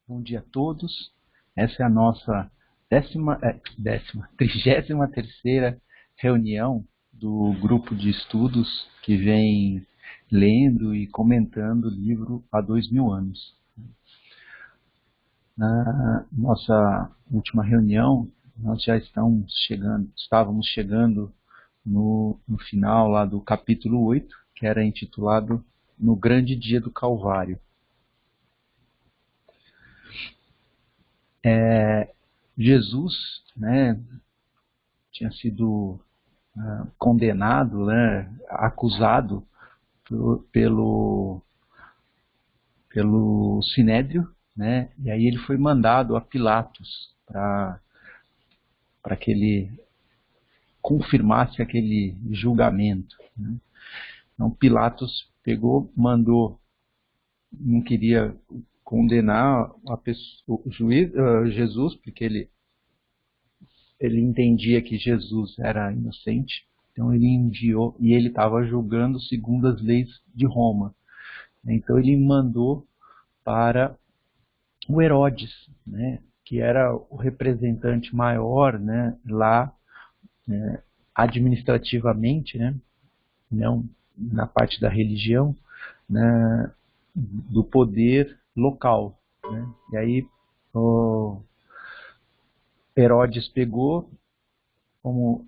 Bom dia a todos. Essa é a nossa 33ª reunião do grupo de estudos que vem lendo e comentando o livro há 2000 anos. Na nossa última reunião, nós já estávamos chegando no final lá do capítulo 8, que era intitulado No Grande Dia do Calvário. Jesus, né, tinha sido condenado, né, acusado pelo Sinédrio, né, e aí ele foi mandado a Pilatos para que ele confirmasse aquele julgamento, né. Então Pilatos não queria condenar o juiz, Jesus, porque ele entendia que Jesus era inocente, então ele enviou, e ele estava julgando segundo as leis de Roma. Então ele mandou para o Herodes, né, que era o representante maior, né, lá, administrativamente, né, não na parte da religião, né, do poder local, né. E aí o Herodes pegou, como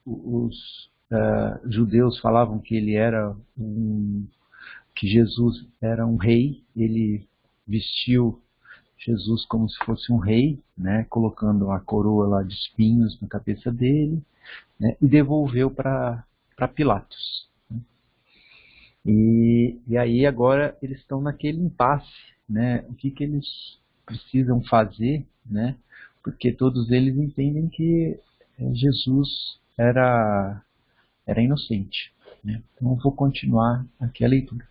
os judeus falavam que que Jesus era um rei, ele vestiu Jesus como se fosse um rei, né, colocando a coroa lá de espinhos na cabeça dele, né, e devolveu para Pilatos. E aí agora eles estão naquele impasse, né, o que eles precisam fazer, né, porque todos eles entendem que Jesus era inocente, né. Então eu vou continuar aqui a leitura.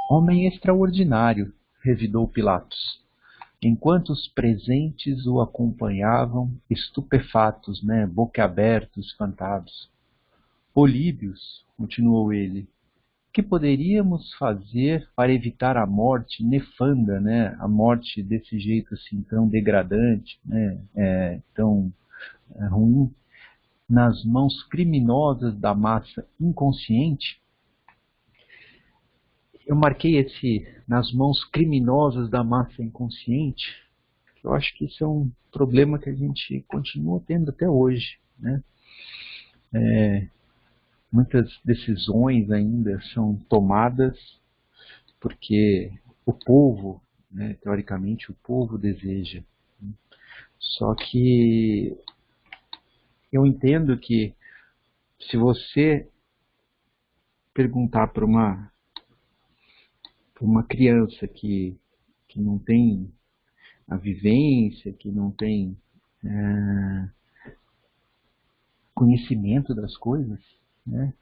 Homem extraordinário, revidou Pilatos, enquanto os presentes o acompanhavam, estupefatos, né, boquiabertos, espantados. Políbios, continuou ele, que poderíamos fazer para evitar a morte nefanda, né, a morte desse jeito assim tão degradante, né, tão ruim, nas mãos criminosas da massa inconsciente? Eu marquei nas mãos criminosas da massa inconsciente. Eu acho que isso é um problema que a gente continua tendo até hoje, né? Muitas decisões ainda são tomadas porque o povo, né, teoricamente o povo deseja. Só que eu entendo que se você perguntar para uma criança que não tem a vivência, que não tem conhecimento das coisas, né,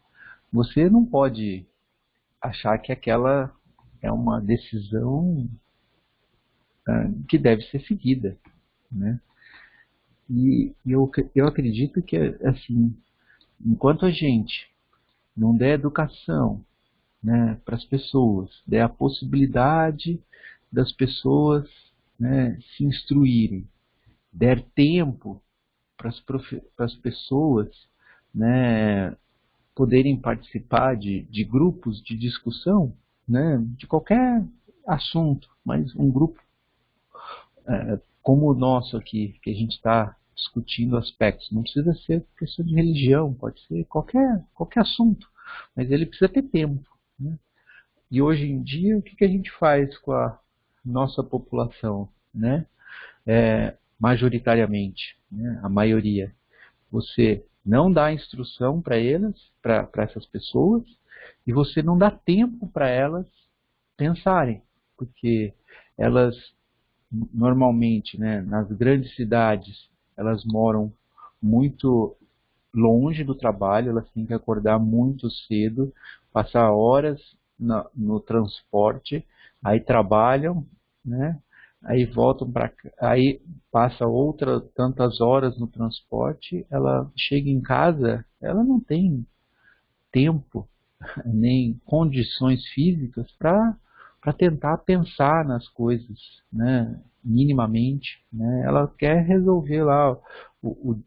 você não pode achar que aquela é uma decisão que deve ser seguida, né? E eu acredito que, assim, enquanto a gente não der educação, né, para as pessoas, der a possibilidade das pessoas, né, se instruírem, der tempo para as pessoas, né, poderem participar de grupos de discussão, né, de qualquer assunto, mas um grupo como o nosso aqui, que a gente está discutindo aspectos, não precisa ser questão de religião, pode ser qualquer assunto, mas ele precisa ter tempo, né? E hoje em dia, o que a gente faz com a nossa população, né? Majoritariamente, né? A maioria. Você não dá instrução para elas, para essas pessoas, e você não dá tempo para elas pensarem, porque elas normalmente, né, nas grandes cidades, elas moram muito longe do trabalho, elas têm que acordar muito cedo, passar horas no transporte, aí trabalham, né? Aí voltam para, aí passa tantas horas no transporte, ela chega em casa, ela não tem tempo nem condições físicas para para tentar pensar nas coisas, né, minimamente, né? Ela quer resolver lá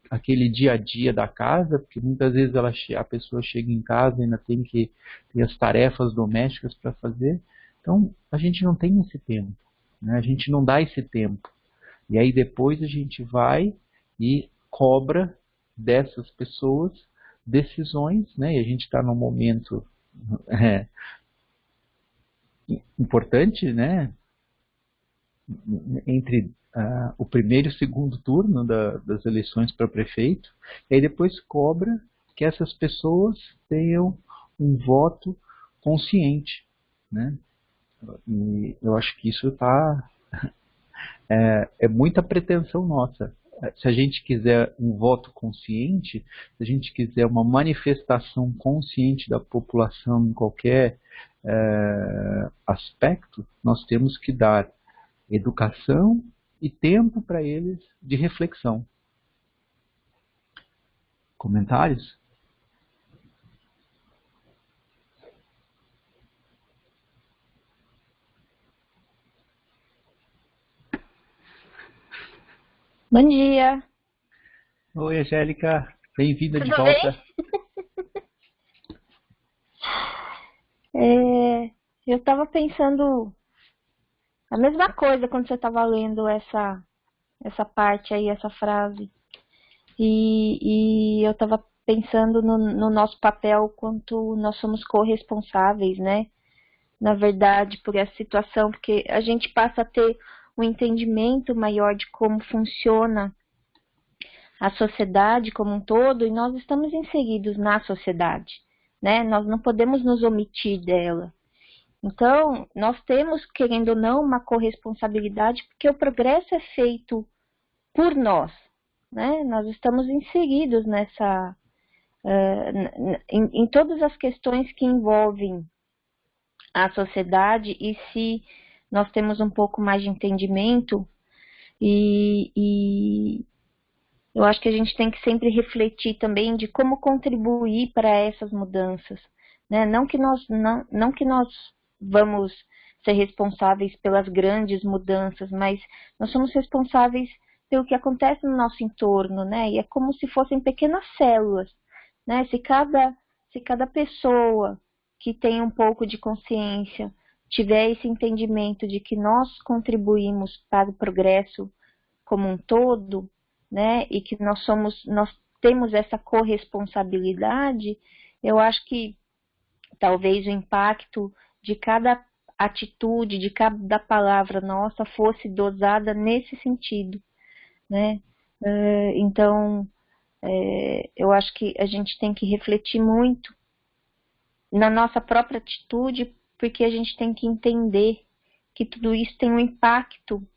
aquele dia a dia da casa, porque muitas vezes a pessoa chega em casa e ainda tem que ter as tarefas domésticas para fazer. Então, a gente não tem esse tempo, né? A gente não dá esse tempo. E aí depois a gente vai e cobra dessas pessoas decisões, né? E a gente está num momento é, importante, né? Entre o primeiro e o segundo turno das eleições para prefeito, e aí depois cobra que essas pessoas tenham um voto consciente, né? E eu acho que isso é muita pretensão nossa. Se a gente quiser um voto consciente, se a gente quiser uma manifestação consciente da população em qualquer aspecto, nós temos que dar educação e tempo para eles de reflexão. Comentários? Bom dia, Oi, Angélica, bem-vinda de tudo bem? volta. Eu estava pensando a mesma coisa quando você estava lendo essa parte aí, essa frase. E eu estava pensando no nosso papel quanto nós somos corresponsáveis, né? Na verdade, por essa situação, porque a gente passa a ter um entendimento maior de como funciona a sociedade como um todo, e nós estamos inseridos na sociedade, né? Nós não podemos nos omitir dela. Então, nós temos, querendo ou não, uma corresponsabilidade, porque o progresso é feito por nós, né? Nós estamos inseridos em todas as questões que envolvem a sociedade, e se nós temos um pouco mais de entendimento, e eu acho que a gente tem que sempre refletir também de como contribuir para essas mudanças, né? Não que nós vamos ser responsáveis pelas grandes mudanças, mas nós somos responsáveis pelo que acontece no nosso entorno, né? E é como se fossem pequenas células, né? Se cada pessoa que tem um pouco de consciência tiver esse entendimento de que nós contribuímos para o progresso como um todo, né, e que nós temos essa corresponsabilidade, eu acho que talvez o impacto de cada atitude, de cada palavra nossa fosse dosada nesse sentido, né? Então, eu acho que a gente tem que refletir muito na nossa própria atitude, porque a gente tem que entender que tudo isso tem um impacto,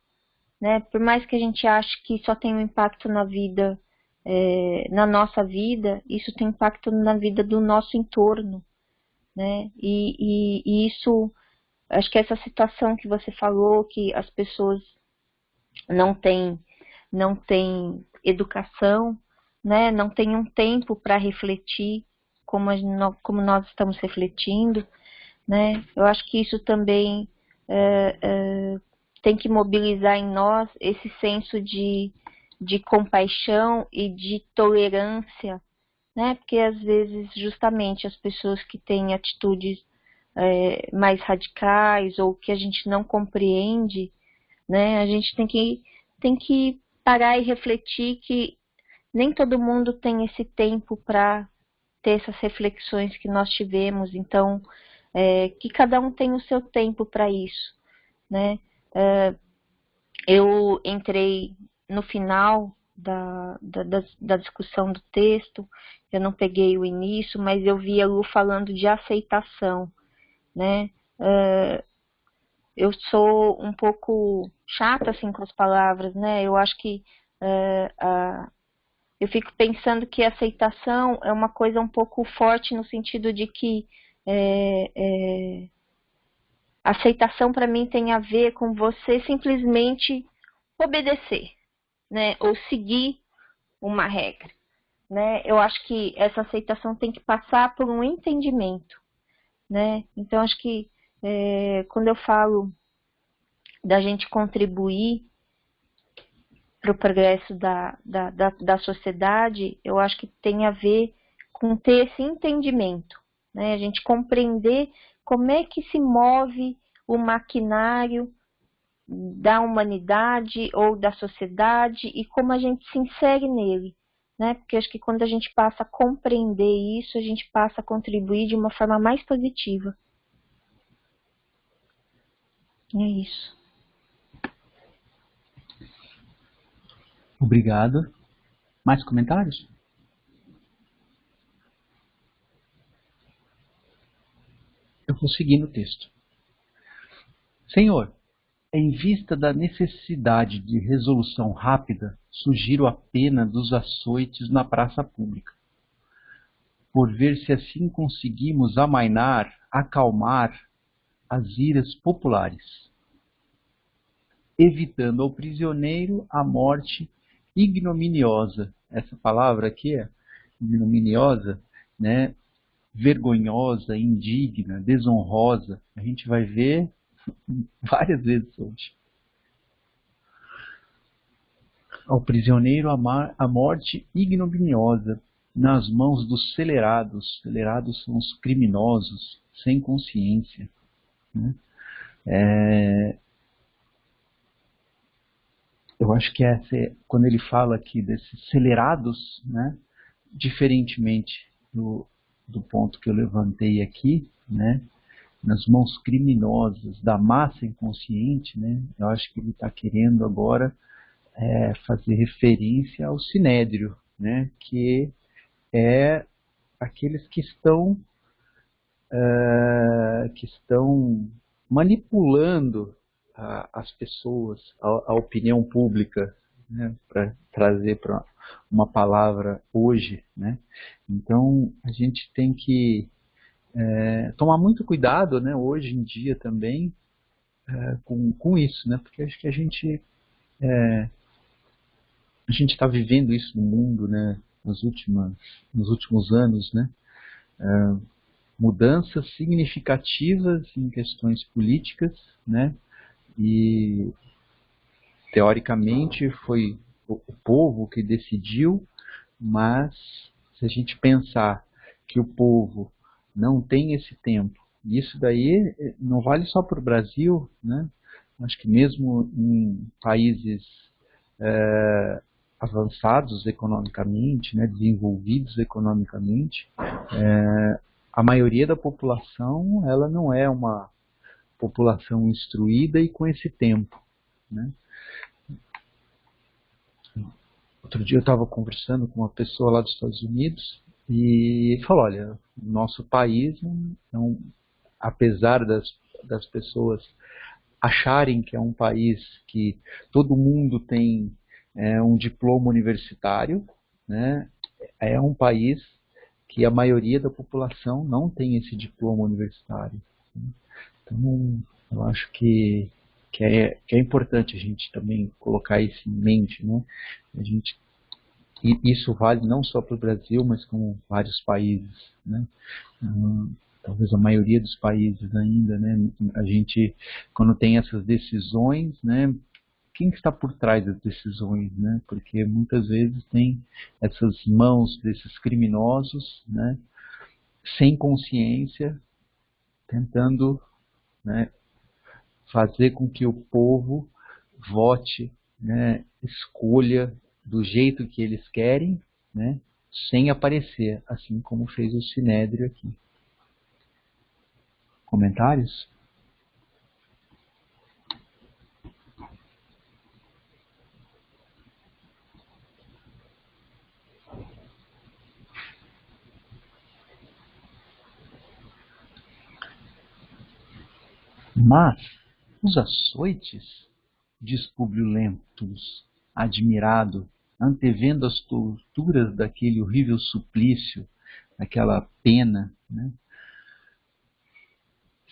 né? Por mais que a gente ache que só tem um impacto na vida, na nossa vida, isso tem impacto na vida do nosso entorno, né? E isso, acho que essa situação que você falou, que as pessoas não têm, não têm educação, né? Não têm um tempo para refletir como nós estamos refletindo, né? Eu acho que isso também tem que mobilizar em nós esse senso de compaixão e de tolerância, né? Porque às vezes justamente as pessoas que têm atitudes mais radicais ou que a gente não compreende, né? A gente tem que parar e refletir que nem todo mundo tem esse tempo para ter essas reflexões que nós tivemos, então que cada um tem o seu tempo para isso, né? Eu entrei no final da discussão do texto, eu não peguei o início, mas eu vi a Lu falando de aceitação, né? Eu sou um pouco chata assim com as palavras, né? Eu acho que eu fico pensando que aceitação é uma coisa um pouco forte no sentido de que aceitação para mim tem a ver com você simplesmente obedecer, né? Ou seguir uma regra, né? Eu acho que essa aceitação tem que passar por um entendimento, né? Então acho que quando eu falo da gente contribuir para o progresso da sociedade, eu acho que tem a ver com ter esse entendimento, né? A gente compreender como é que se move o maquinário da humanidade ou da sociedade e como a gente se insere nele, né? Porque acho que quando a gente passa a compreender isso, a gente passa a contribuir de uma forma mais positiva. É isso. Obrigado. Mais comentários? Eu vou seguir no texto. Senhor, em vista da necessidade de resolução rápida, sugiro a pena dos açoites na praça pública, por ver se assim conseguimos acalmar as iras populares, evitando ao prisioneiro a morte ignominiosa. Essa palavra aqui é ignominiosa, né? Vergonhosa, indigna, desonrosa. A gente vai ver várias vezes hoje. Ao prisioneiro a morte ignominiosa nas mãos dos celerados. Celerados são os criminosos, sem consciência, né? Eu acho que quando ele fala aqui desses celerados, né, diferentemente do ponto que eu levantei aqui, né, nas mãos criminosas da massa inconsciente, né, eu acho que ele está querendo agora fazer referência ao sinédrio, né, que é aqueles que estão manipulando as pessoas, a opinião pública, né, para trazer para uma palavra hoje, né? Então a gente tem que tomar muito cuidado, né, hoje em dia também com isso, né? Porque acho que a gente está vivendo isso no mundo, né, nos últimos anos, né? Mudanças significativas em questões políticas, né? E teoricamente foi o povo que decidiu, mas se a gente pensar que o povo não tem esse tempo, isso daí não vale só para o Brasil, né? Acho que mesmo em países avançados economicamente, né, desenvolvidos economicamente, a maioria da população ela não é uma população instruída e com esse tempo, né? Outro dia eu estava conversando com uma pessoa lá dos Estados Unidos e falou, olha, nosso país, apesar das pessoas acharem que é um país que todo mundo tem um diploma universitário, né, é um país que a maioria da população não tem esse diploma universitário. Então, eu acho que é importante a gente também colocar isso em mente, né? E isso vale não só para o Brasil, mas com vários países, né? Talvez a maioria dos países ainda, né? A gente, quando tem essas decisões, né? Quem está por trás das decisões, né? Porque muitas vezes tem essas mãos desses criminosos, né? Sem consciência, tentando, né, fazer com que o povo vote, né, escolha do jeito que eles querem, né, sem aparecer, assim como fez o Sinédrio aqui. Comentários? Mas os açoites, diz Públio Lentulus, admirado, antevendo as torturas daquele horrível suplício, daquela pena, né?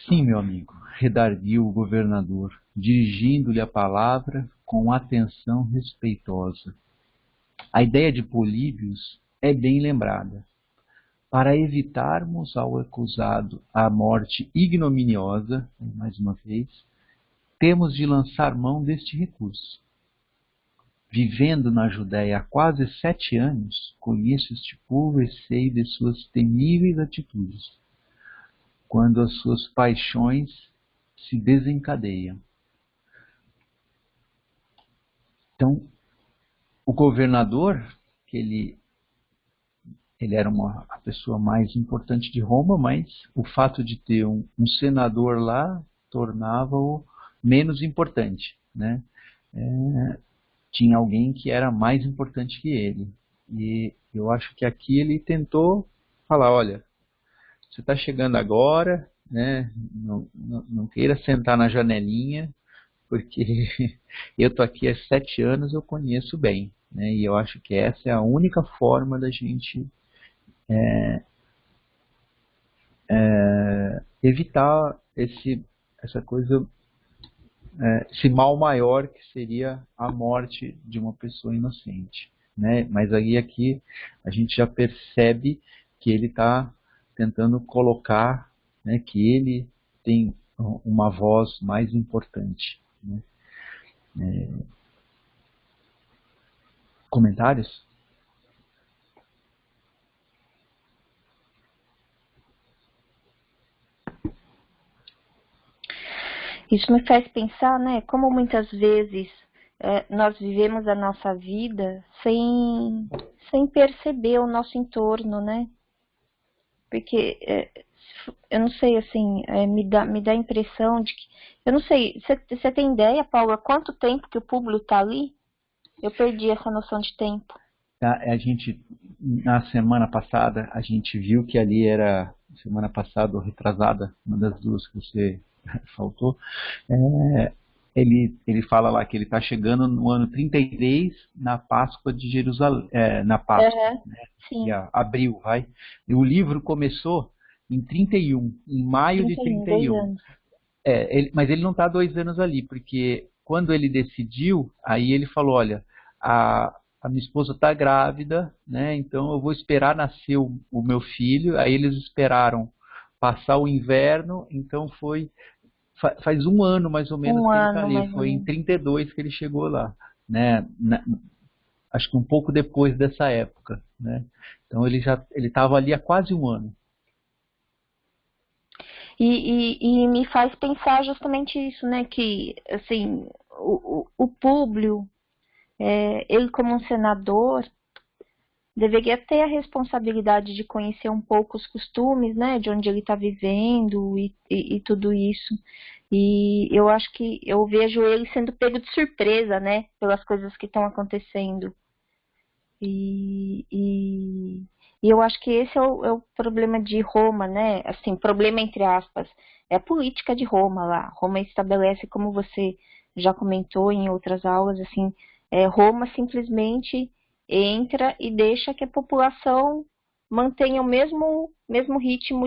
Sim, meu amigo, redarguiu o governador, dirigindo-lhe a palavra com atenção respeitosa. A ideia de Políbios é bem lembrada. para evitarmos ao acusado a morte ignominiosa, mais uma vez, temos de lançar mão deste recurso. Vivendo na Judéia há quase 7 anos, conheço este povo e sei de suas temíveis atitudes, quando as suas paixões se desencadeiam. Então, o governador, que ele era a pessoa mais importante de Roma, mas o fato de ter um senador lá tornava-o menos importante, né? Tinha alguém que era mais importante que ele. E eu acho que aqui ele tentou falar, olha, você está chegando agora, né? Não queira sentar na janelinha, porque eu estou aqui há 7 anos, eu conheço bem, né? E eu acho que essa é a única forma da gente evitar essa coisa, esse mal maior que seria a morte de uma pessoa inocente, né? Mas aí aqui a gente já percebe que ele está tentando colocar, né, que ele tem uma voz mais importante, né? Comentários? Isso me faz pensar, né, como muitas vezes nós vivemos a nossa vida sem perceber o nosso entorno, né? Porque, eu não sei, assim, me dá a impressão de que... Eu não sei, você tem ideia, Paula, quanto tempo que o Públio está ali? Eu perdi essa noção de tempo. A gente, na semana passada, a gente viu que ali era, semana passada ou retrasada, uma das duas que você faltou, ele fala lá que ele está chegando no ano 33, na Páscoa de Jerusalém, na Páscoa, né? Sim. Abril, vai. E o livro começou em 31, em maio de 31. Mas ele não está 2 anos ali, porque quando ele decidiu, aí ele falou, olha, a minha esposa está grávida, né? Então eu vou esperar nascer o meu filho. Aí eles esperaram passar o inverno, então faz 1 ano mais ou menos que ele está ali. Foi em 32 que ele chegou lá, né? Acho que um pouco depois dessa época, né? Então ele estava ali há quase 1 ano. E me faz pensar justamente isso, né? Que, assim, o Públio, ele como um senador, deveria ter a responsabilidade de conhecer um pouco os costumes, né? De onde ele está vivendo e tudo isso. E eu acho que eu vejo ele sendo pego de surpresa, né? Pelas coisas que estão acontecendo. E eu acho que esse é o problema de Roma, né? Assim, problema entre aspas, é a política de Roma lá. Roma estabelece, como você já comentou em outras aulas, assim, Roma simplesmente entra e deixa que a população mantenha o mesmo ritmo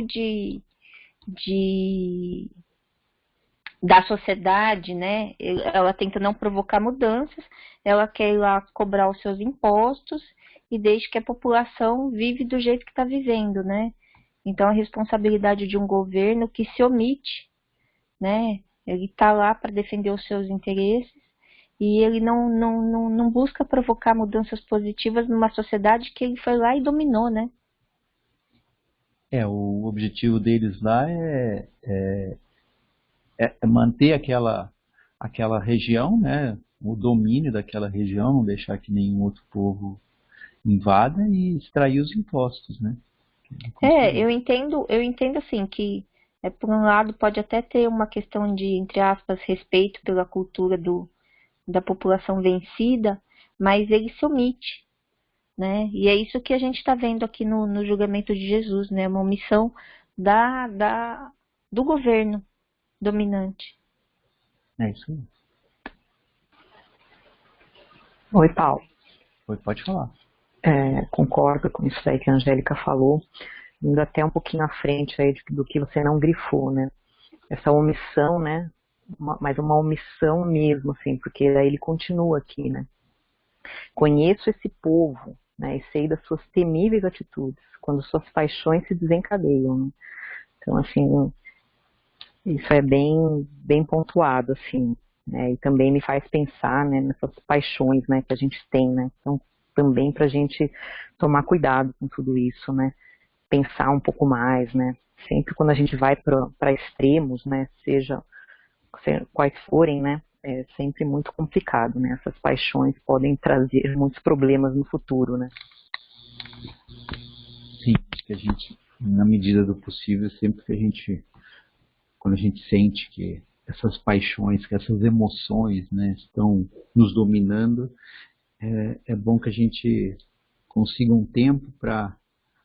da sociedade, né? Ela tenta não provocar mudanças, ela quer ir lá cobrar os seus impostos e deixa que a população vive do jeito que está vivendo, né? Então a responsabilidade de um governo que se omite, né? Ele está lá para defender os seus interesses e ele não busca provocar mudanças positivas numa sociedade que ele foi lá e dominou, né? O objetivo deles lá é manter aquela região, né? O domínio daquela região, não deixar que nenhum outro povo invada e extrair os impostos, né? Eu entendo assim que por um lado pode até ter uma questão de, entre aspas, respeito pela cultura da população vencida, mas ele se omite, né? E é isso que a gente está vendo aqui no julgamento de Jesus, né? Uma omissão do governo dominante. É isso aí. Oi, Paulo. Oi, pode falar. Concordo com isso aí que a Angélica falou, indo até um pouquinho à frente aí do que você não grifou, né? Essa omissão, né? Mas uma omissão mesmo, assim, porque daí ele continua aqui, né? Conheço esse povo, né? E sei das suas temíveis atitudes, quando suas paixões se desencadeiam, né? Então, assim, isso é bem pontuado, assim, né? E também me faz pensar, né, nessas paixões, né, que a gente tem, né? Então, também para a gente tomar cuidado com tudo isso, né? Pensar um pouco mais, né? Sempre quando a gente vai para extremos, né? Seja quais forem, né? É sempre muito complicado, né? Essas paixões podem trazer muitos problemas no futuro, né? Sim, que a gente, na medida do possível, sempre que a gente, quando a gente sente que essas paixões, que essas emoções, né, estão nos dominando, é bom que a gente consiga um tempo para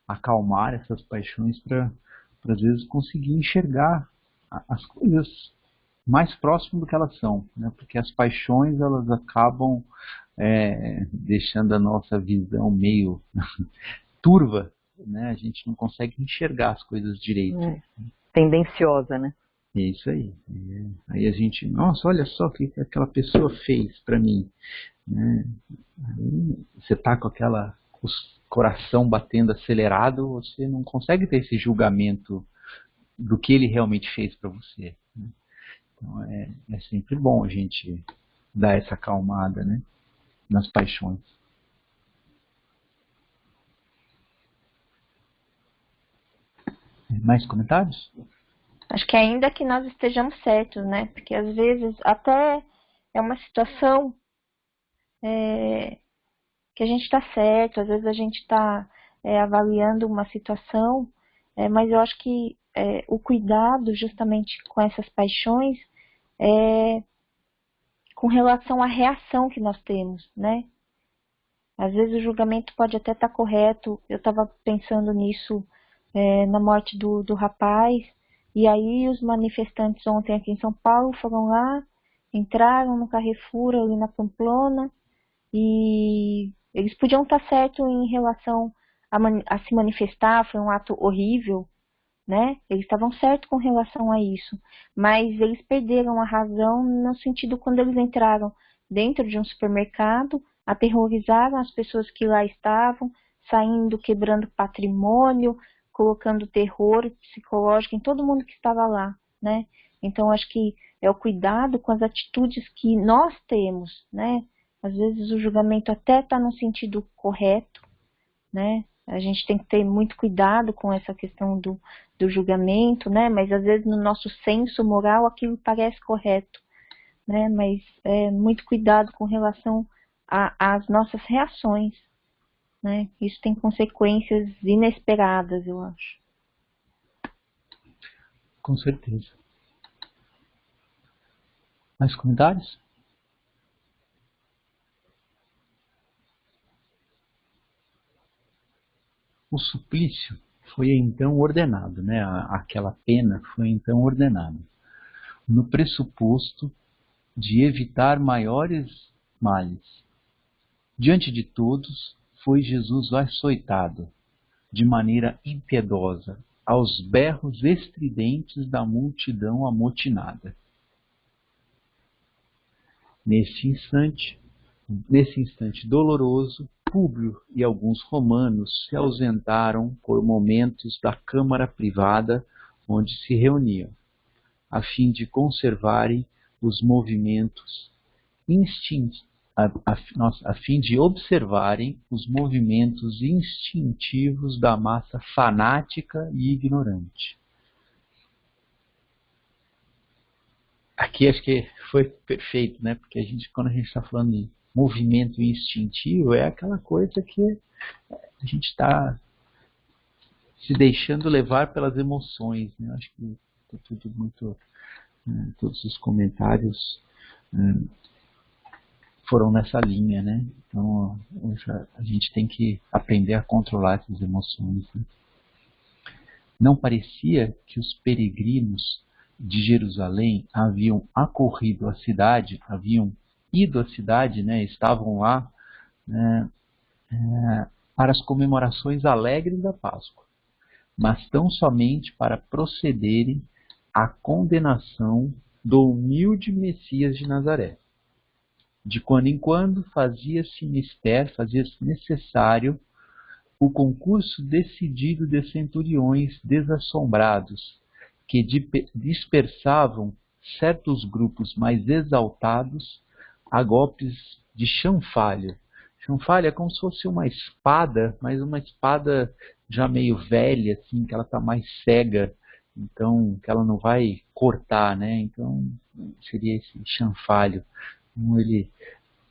acalmar essas paixões, para às vezes conseguir enxergar as coisas mais próximo do que elas são, né? Porque as paixões elas acabam deixando a nossa visão meio turva, né? A gente não consegue enxergar as coisas direito. Tendenciosa, né? É isso aí. Aí a gente, nossa, olha só o que aquela pessoa fez para mim, né? Aí você tá com aquela coração batendo acelerado, você não consegue ter esse julgamento do que ele realmente fez para você, né? Então é sempre bom a gente dar essa acalmada, né, nas paixões. Mais comentários? Acho que ainda que nós estejamos certos, né? Porque às vezes até é uma situação que a gente está certo, às vezes a gente está avaliando uma situação, mas eu acho que o cuidado justamente com essas paixões é com relação à reação que nós temos, né? Às vezes o julgamento pode até estar correto. Eu estava pensando nisso na morte do rapaz. E aí os manifestantes ontem aqui em São Paulo foram lá, entraram no Carrefour ali na Pamplona e eles podiam estar certos em relação a se manifestar, foi um ato horrível, né? Eles estavam certos com relação a isso, mas eles perderam a razão no sentido quando eles entraram dentro de um supermercado, aterrorizaram as pessoas que lá estavam, saindo, quebrando patrimônio, colocando terror psicológico em todo mundo que estava lá, né? Então, acho que é o cuidado com as atitudes que nós temos, né? Às vezes o julgamento até está no sentido correto, né? A gente tem que ter muito cuidado com essa questão do julgamento, né? Mas às vezes no nosso senso moral aquilo parece correto, né? Mas muito cuidado com relação às nossas reações, né? Isso tem consequências inesperadas, eu acho. Com certeza. Mais comentários? O suplício foi então ordenado, né? Aquela pena foi então ordenada, no pressuposto de evitar maiores males. Diante de todos, foi Jesus açoitado, de maneira impiedosa, aos berros estridentes da multidão amotinada. Nesse instante doloroso, Públio e alguns romanos se ausentaram por momentos da câmara privada onde se reuniam, a fim de conservarem os movimentos a fim de observarem os movimentos instintivos da massa fanática e ignorante. Aqui acho que foi perfeito, né? Porque quando a gente está falando de movimento instintivo, é aquela coisa que a gente está se deixando levar pelas emoções, né? Acho que está tudo muito, todos os comentários foram nessa linha, né? Então a gente tem que aprender a controlar essas emoções, né? Não parecia que os peregrinos de Jerusalém haviam acorrido a cidade, haviam ido à cidade, né? Estavam lá, né, para as comemorações alegres da Páscoa, mas tão somente para procederem à condenação do humilde Messias de Nazaré. De quando em quando fazia-se necessário o concurso decidido de centuriões desassombrados, que dispersavam certos grupos mais exaltados a golpes de chanfalha. Chanfalha é como se fosse uma espada, mas uma espada já meio velha, assim, que ela está mais cega, então que ela não vai cortar, né? Então seria esse chanfalho. Como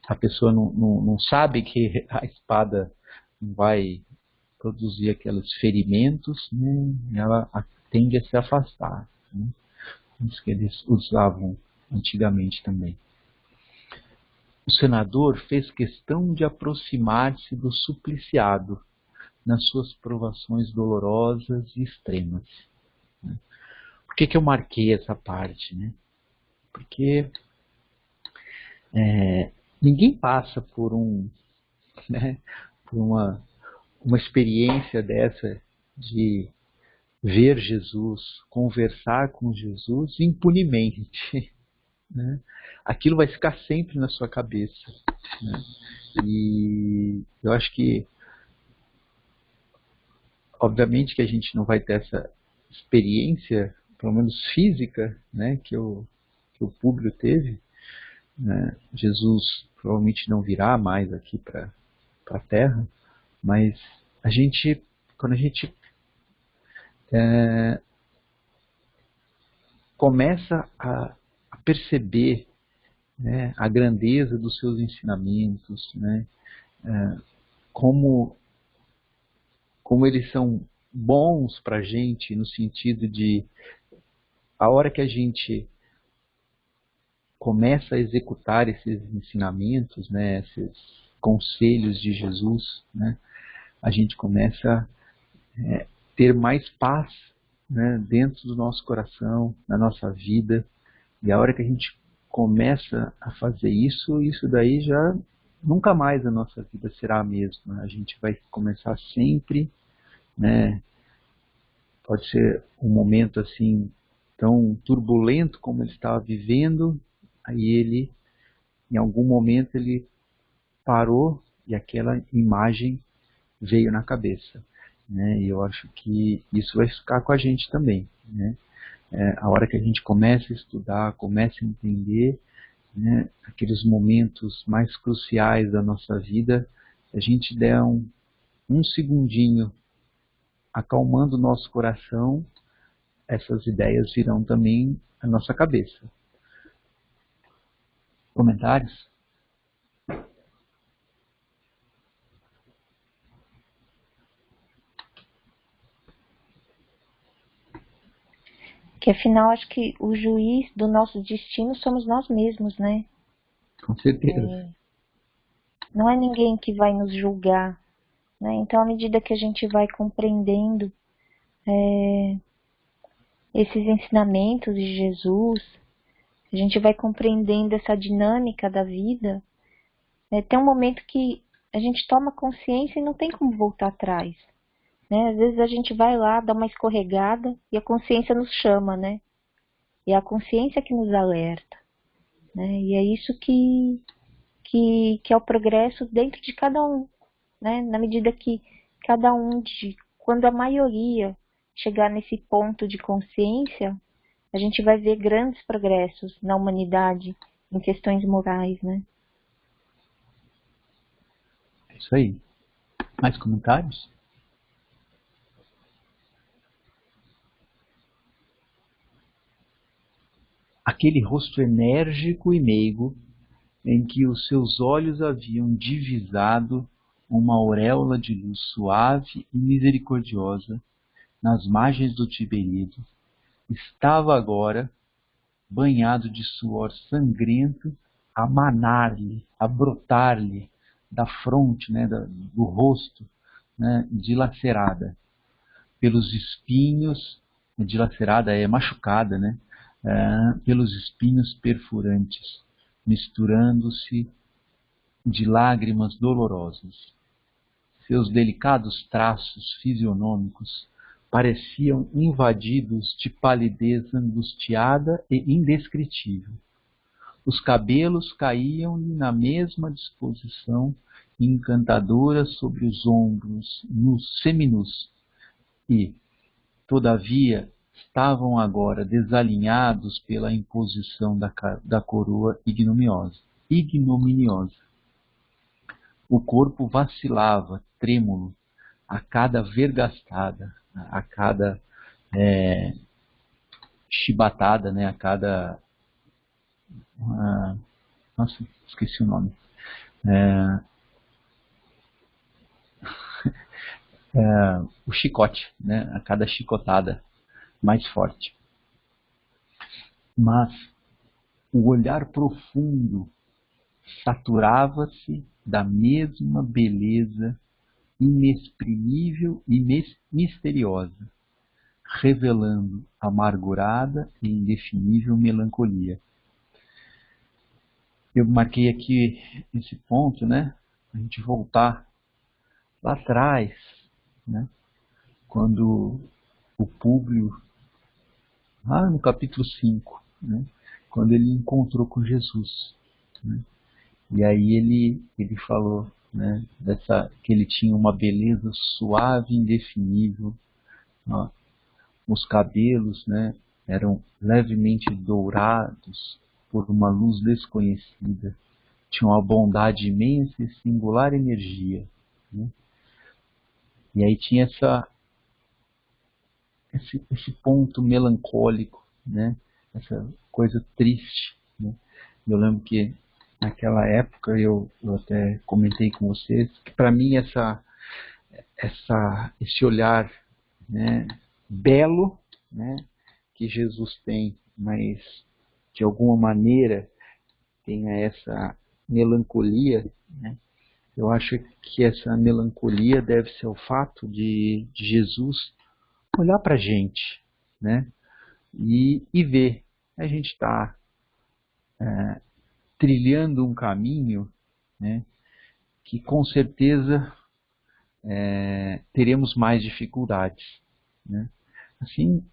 a pessoa não sabe que a espada não vai produzir aqueles ferimentos, né? Ela tende a se afastar. Né? Isso que eles usavam antigamente também. O senador fez questão de aproximar-se do supliciado nas suas provações dolorosas e extremas. Né? Por que eu marquei essa parte? Né? Porque ninguém passa por por uma experiência dessa de ver Jesus, conversar com Jesus impunemente. Né? Aquilo vai ficar sempre na sua cabeça. Né? E eu acho que, obviamente que a gente não vai ter essa experiência, pelo menos física, né, que o Públio teve. Né? Jesus provavelmente não virá mais aqui para a Terra, mas quando a gente começa a perceber, né, a grandeza dos seus ensinamentos, né, como eles são bons para a gente, no sentido de a hora que a gente começa a executar esses ensinamentos, né, esses conselhos de Jesus, né, a gente começa a ter mais paz, né, dentro do nosso coração, na nossa vida. E a hora que a gente começa a fazer isso, isso daí já nunca mais a nossa vida será a mesma. A gente vai começar sempre, né? Pode ser um momento assim tão turbulento como ele estava vivendo, aí em algum momento ele parou e aquela imagem veio na cabeça. Né? E eu acho que isso vai ficar com a gente também. Né? A hora que a gente começa a estudar, começa a entender, né, aqueles momentos mais cruciais da nossa vida, a gente der um segundinho acalmando o nosso coração, essas ideias virão também à nossa cabeça. Comentários? Que afinal, acho que o juiz do nosso destino somos nós mesmos, né? Com certeza. Não é ninguém que vai nos julgar, né? Então, à medida que a gente vai compreendendo esses ensinamentos de Jesus, a gente vai compreendendo essa dinâmica da vida, tem um momento que a gente toma consciência e não tem como voltar atrás. Né? Às vezes a gente vai lá, dá uma escorregada e a consciência nos chama, né? E é a consciência que nos alerta. Né? E é isso que é o progresso dentro de cada um. Né? Na medida que cada um, quando a maioria chegar nesse ponto de consciência, a gente vai ver grandes progressos na humanidade em questões morais. Né? É isso aí. Mais comentários? Aquele rosto enérgico e meigo, em que os seus olhos haviam divisado uma auréola de luz suave e misericordiosa nas margens do Tiberíades, estava agora, banhado de suor sangrento, a manar-lhe, a brotar-lhe da fronte, né, do rosto, né, dilacerada pelos espinhos, dilacerada é machucada, né, pelos espinhos perfurantes, misturando-se de lágrimas dolorosas. Seus delicados traços fisionômicos pareciam invadidos de palidez angustiada e indescritível. Os cabelos caíam-lhe na mesma disposição encantadora sobre os ombros seminus, e, todavia, estavam agora desalinhados pela imposição da coroa ignominiosa. O corpo vacilava, trêmulo, a cada vergastada, a cada chibatada, né, a cada... nossa, esqueci o nome. O chicote, né, a cada chicotada mais forte. Mas o olhar profundo saturava-se da mesma beleza inexprimível e misteriosa, revelando amargurada e indefinível melancolia. Eu marquei aqui esse ponto, né? A gente voltar lá atrás, né? Quando o Públio, lá no capítulo 5, né? Quando ele encontrou com Jesus, né? E aí ele falou, né? Que ele tinha uma beleza suave e indefinível, ó. Os cabelos, né? Eram levemente dourados por uma luz desconhecida, tinham uma bondade imensa e singular energia, né? E aí tinha esse ponto melancólico, né? Essa coisa triste, né? Eu lembro que naquela época eu até comentei com vocês que para mim esse olhar, né, belo, né, que Jesus tem, mas de alguma maneira tenha essa melancolia, né? Eu acho que essa melancolia deve ser o fato de Jesus olhar para a gente, né? E ver. A gente está trilhando um caminho, né, que com certeza teremos mais dificuldades, né? Assim,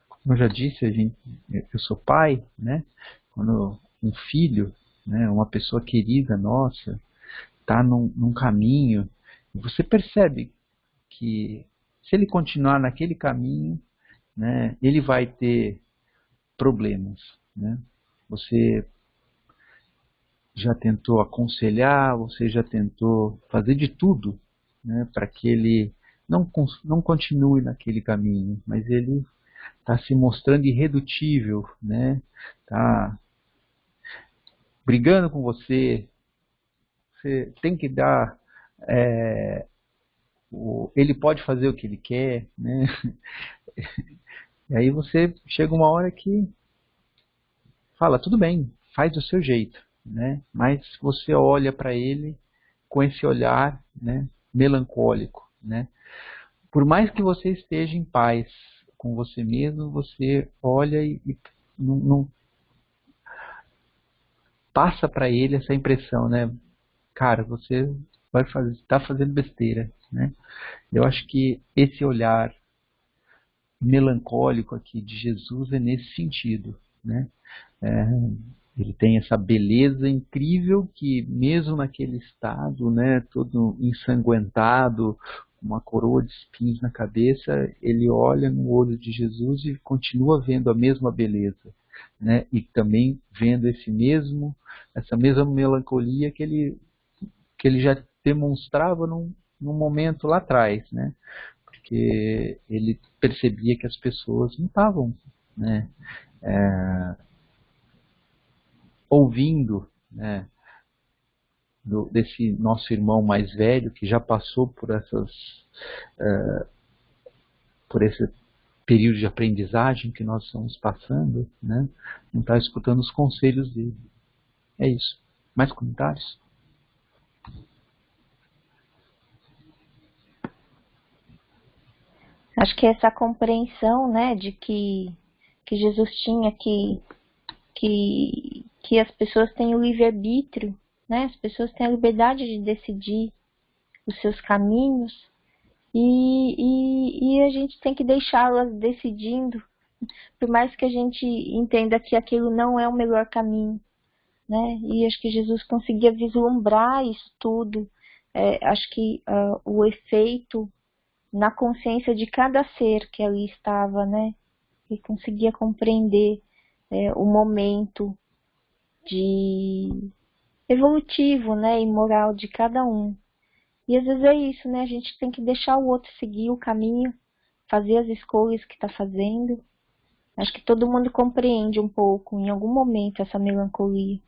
como eu já disse, eu sou pai, né? Quando um filho, né, uma pessoa querida nossa, está num caminho, você percebe que se ele continuar naquele caminho, né, ele vai ter problemas, né? Você já tentou aconselhar, você já tentou fazer de tudo, né, para que ele não continue naquele caminho, mas ele está se mostrando irredutível, né? Está brigando com você. Você tem que dar... ele pode fazer o que ele quer, né? E aí você chega uma hora que fala, tudo bem, faz do seu jeito, né? Mas você olha para ele com esse olhar, né, melancólico, né? Por mais que você esteja em paz com você mesmo, você olha e não passa para ele essa impressão, né? Cara, você está fazendo besteira, né? Eu acho que esse olhar melancólico aqui de Jesus é nesse sentido, né? Ele tem essa beleza incrível que mesmo naquele estado, né, todo ensanguentado, uma coroa de espinhos na cabeça, ele olha no olho de Jesus e continua vendo a mesma beleza, né? E também vendo essa mesma melancolia que ele já demonstrava num momento lá atrás, né? Porque ele percebia que as pessoas não estavam, né, ouvindo, né, desse nosso irmão mais velho que já passou por esse período de aprendizagem que nós estamos passando, né? Não está escutando os conselhos dele. É isso. Mais comentários? Acho que essa compreensão, né, de que Jesus tinha que as pessoas têm o livre-arbítrio, né? As pessoas têm a liberdade de decidir os seus caminhos e a gente tem que deixá-las decidindo, por mais que a gente entenda que aquilo não é o melhor caminho, né? E acho que Jesus conseguia vislumbrar isso tudo. Acho que o efeito na consciência de cada ser que ali estava, né? Ele conseguia compreender o momento de evolutivo, né, e moral de cada um. E às vezes é isso, né? A gente tem que deixar o outro seguir o caminho, fazer as escolhas que está fazendo. Acho que todo mundo compreende um pouco, em algum momento, essa melancolia.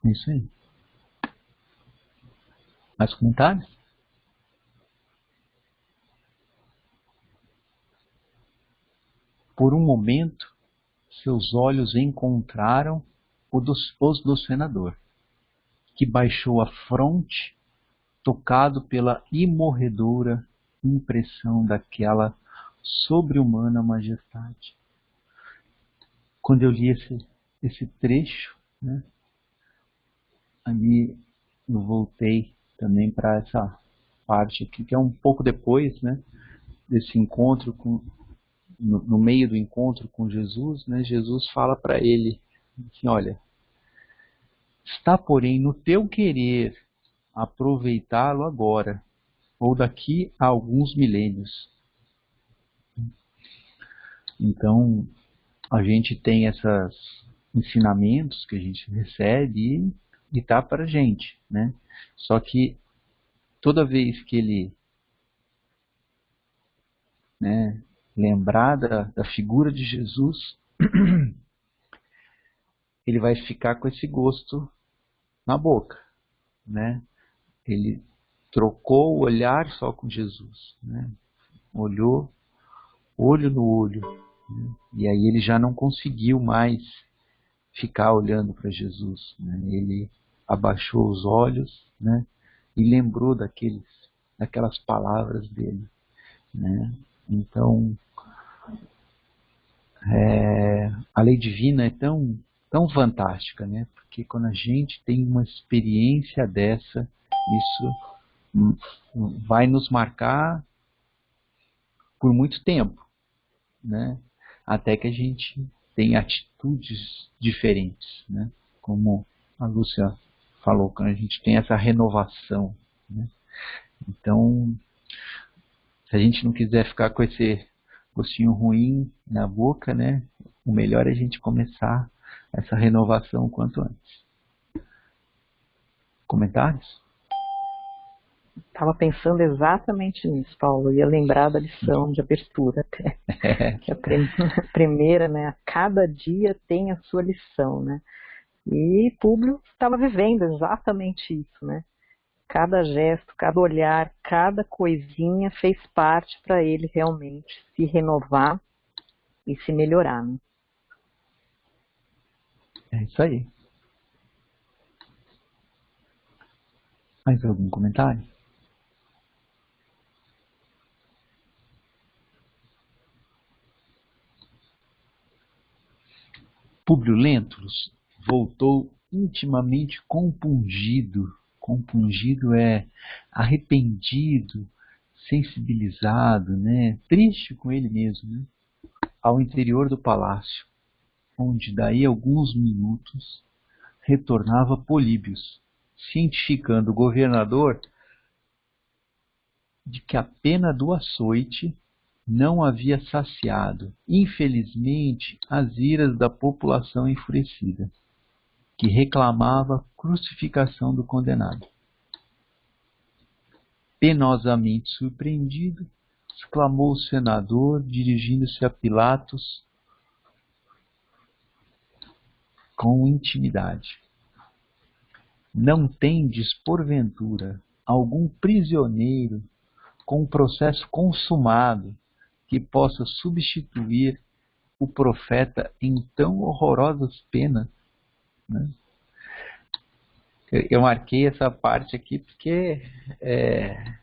Isso aí. Mais comentários? Por um momento, seus olhos encontraram os do senador, que baixou a fronte, tocado pela imorredora impressão daquela sobre-humana majestade. Quando eu li esse trecho, né, ali eu voltei também para essa parte aqui, que é um pouco depois, né, desse encontro no meio do encontro com Jesus, né, Jesus fala para ele assim, olha, está porém no teu querer aproveitá-lo agora, ou daqui a alguns milênios. Então, a gente tem esses ensinamentos que a gente recebe e tá para a gente, né? Só que toda vez que ele, né, lembrar da figura de Jesus, ele vai ficar com esse gosto na boca, né? Ele trocou o olhar só com Jesus, né? Olhou olho no olho, né? E aí ele já não conseguiu mais ficar olhando para Jesus, né? Ele abaixou os olhos, né? E lembrou daquelas palavras dele, né? Então, a lei divina é tão fantástica, né? Porque quando a gente tem uma experiência dessa, isso vai nos marcar por muito tempo, né? Até que a gente tenha atitudes diferentes, né? Como a Lúcia falou, quando a gente tem essa renovação, né? Então, se a gente não quiser ficar com esse gostinho ruim na boca, né? O melhor é a gente começar essa renovação o quanto antes. Comentários? Estava pensando exatamente nisso, Paulo. Eu ia lembrar da lição de abertura até. Que a primeira, né? A cada dia tem a sua lição, né? E Públio estava vivendo exatamente isso, né? Cada gesto, cada olhar, cada coisinha fez parte para ele realmente se renovar e se melhorar, né? É isso aí. Mais algum comentário? Públio Lentulus voltou intimamente compungido. Compungido é arrependido, sensibilizado, né? Triste com ele mesmo, né? Ao interior do palácio, onde daí a alguns minutos retornava Políbios, cientificando o governador de que a pena do açoite não havia saciado, infelizmente, as iras da população enfurecida, que reclamava a crucificação do condenado. Penosamente surpreendido, exclamou o senador, dirigindo-se a Pilatos com intimidade: não tendes, porventura, algum prisioneiro com um processo consumado que possa substituir o profeta em tão horrorosas penas, né? Eu marquei essa parte aqui porque é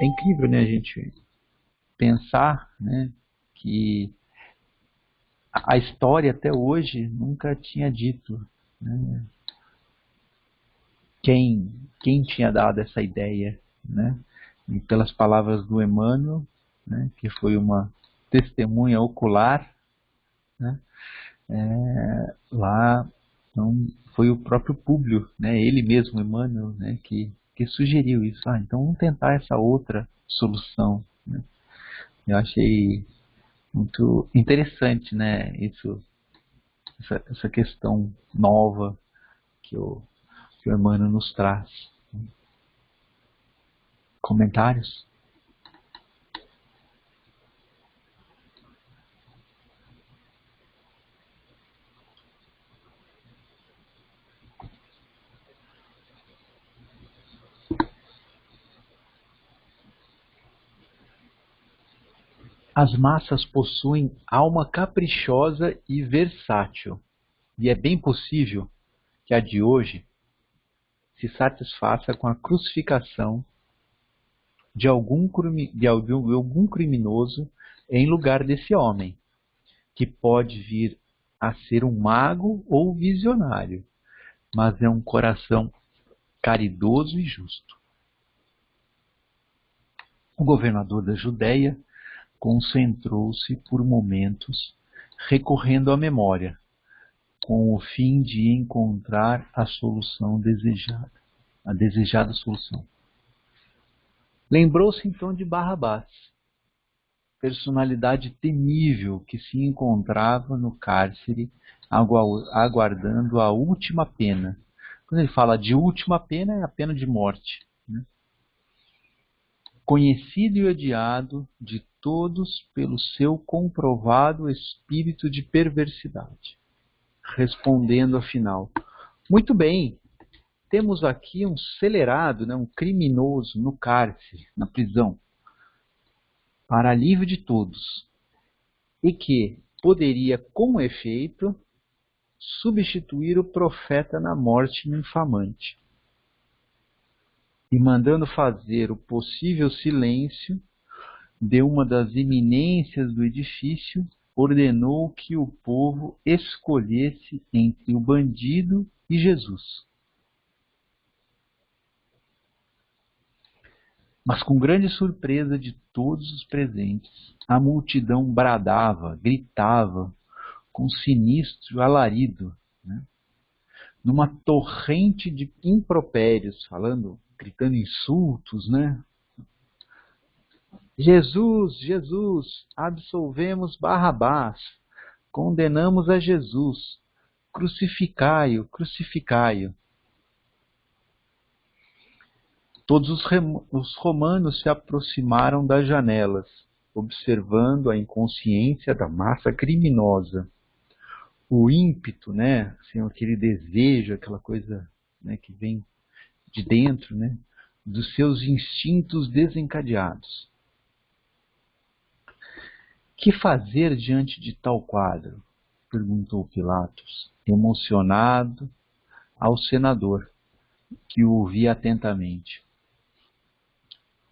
incrível, né, a gente pensar, né, que a história até hoje nunca tinha dito, né, quem tinha dado essa ideia, né? E pelas palavras do Emmanuel, né, que foi uma testemunha ocular, né? Lá então, foi o próprio Públio, né? Ele mesmo, Emmanuel, né? que sugeriu isso. Então vamos tentar essa outra solução, né? Eu achei muito interessante, né? Essa questão nova que o Emmanuel nos traz. Comentários? As massas possuem alma caprichosa e versátil, e é bem possível que a de hoje se satisfaça com a crucificação de algum criminoso em lugar desse homem, que pode vir a ser um mago ou visionário, mas é um coração caridoso e justo. O governador da Judéia concentrou-se por momentos, recorrendo à memória, com o fim de encontrar a solução desejada, a desejada solução. Lembrou-se então de Barrabás, personalidade temível que se encontrava no cárcere aguardando a última pena. Quando ele fala de última pena, é a pena de morte, né? Conhecido e odiado de todos pelo seu comprovado espírito de perversidade. Respondendo afinal, muito bem, temos aqui um celerado, né, um criminoso no cárcere, na prisão, para alívio de todos, e que poderia, com efeito, substituir o profeta na morte infamante. E mandando fazer o possível silêncio de uma das eminências do edifício, ordenou que o povo escolhesse entre o bandido e Jesus. Mas com grande surpresa de todos os presentes, a multidão bradava, gritava, com sinistro alarido, né? Numa torrente de impropérios, gritando insultos, né? Jesus, Jesus, absolvemos Barrabás, condenamos a Jesus, crucificai-o, crucificai-o. Todos os romanos se aproximaram das janelas, observando a inconsciência da massa criminosa. O ímpeto, né, assim, aquele desejo, aquela coisa, né, que vem de dentro, né, dos seus instintos desencadeados. Que fazer diante de tal quadro? Perguntou Pilatos, emocionado ao senador, que o ouvia atentamente.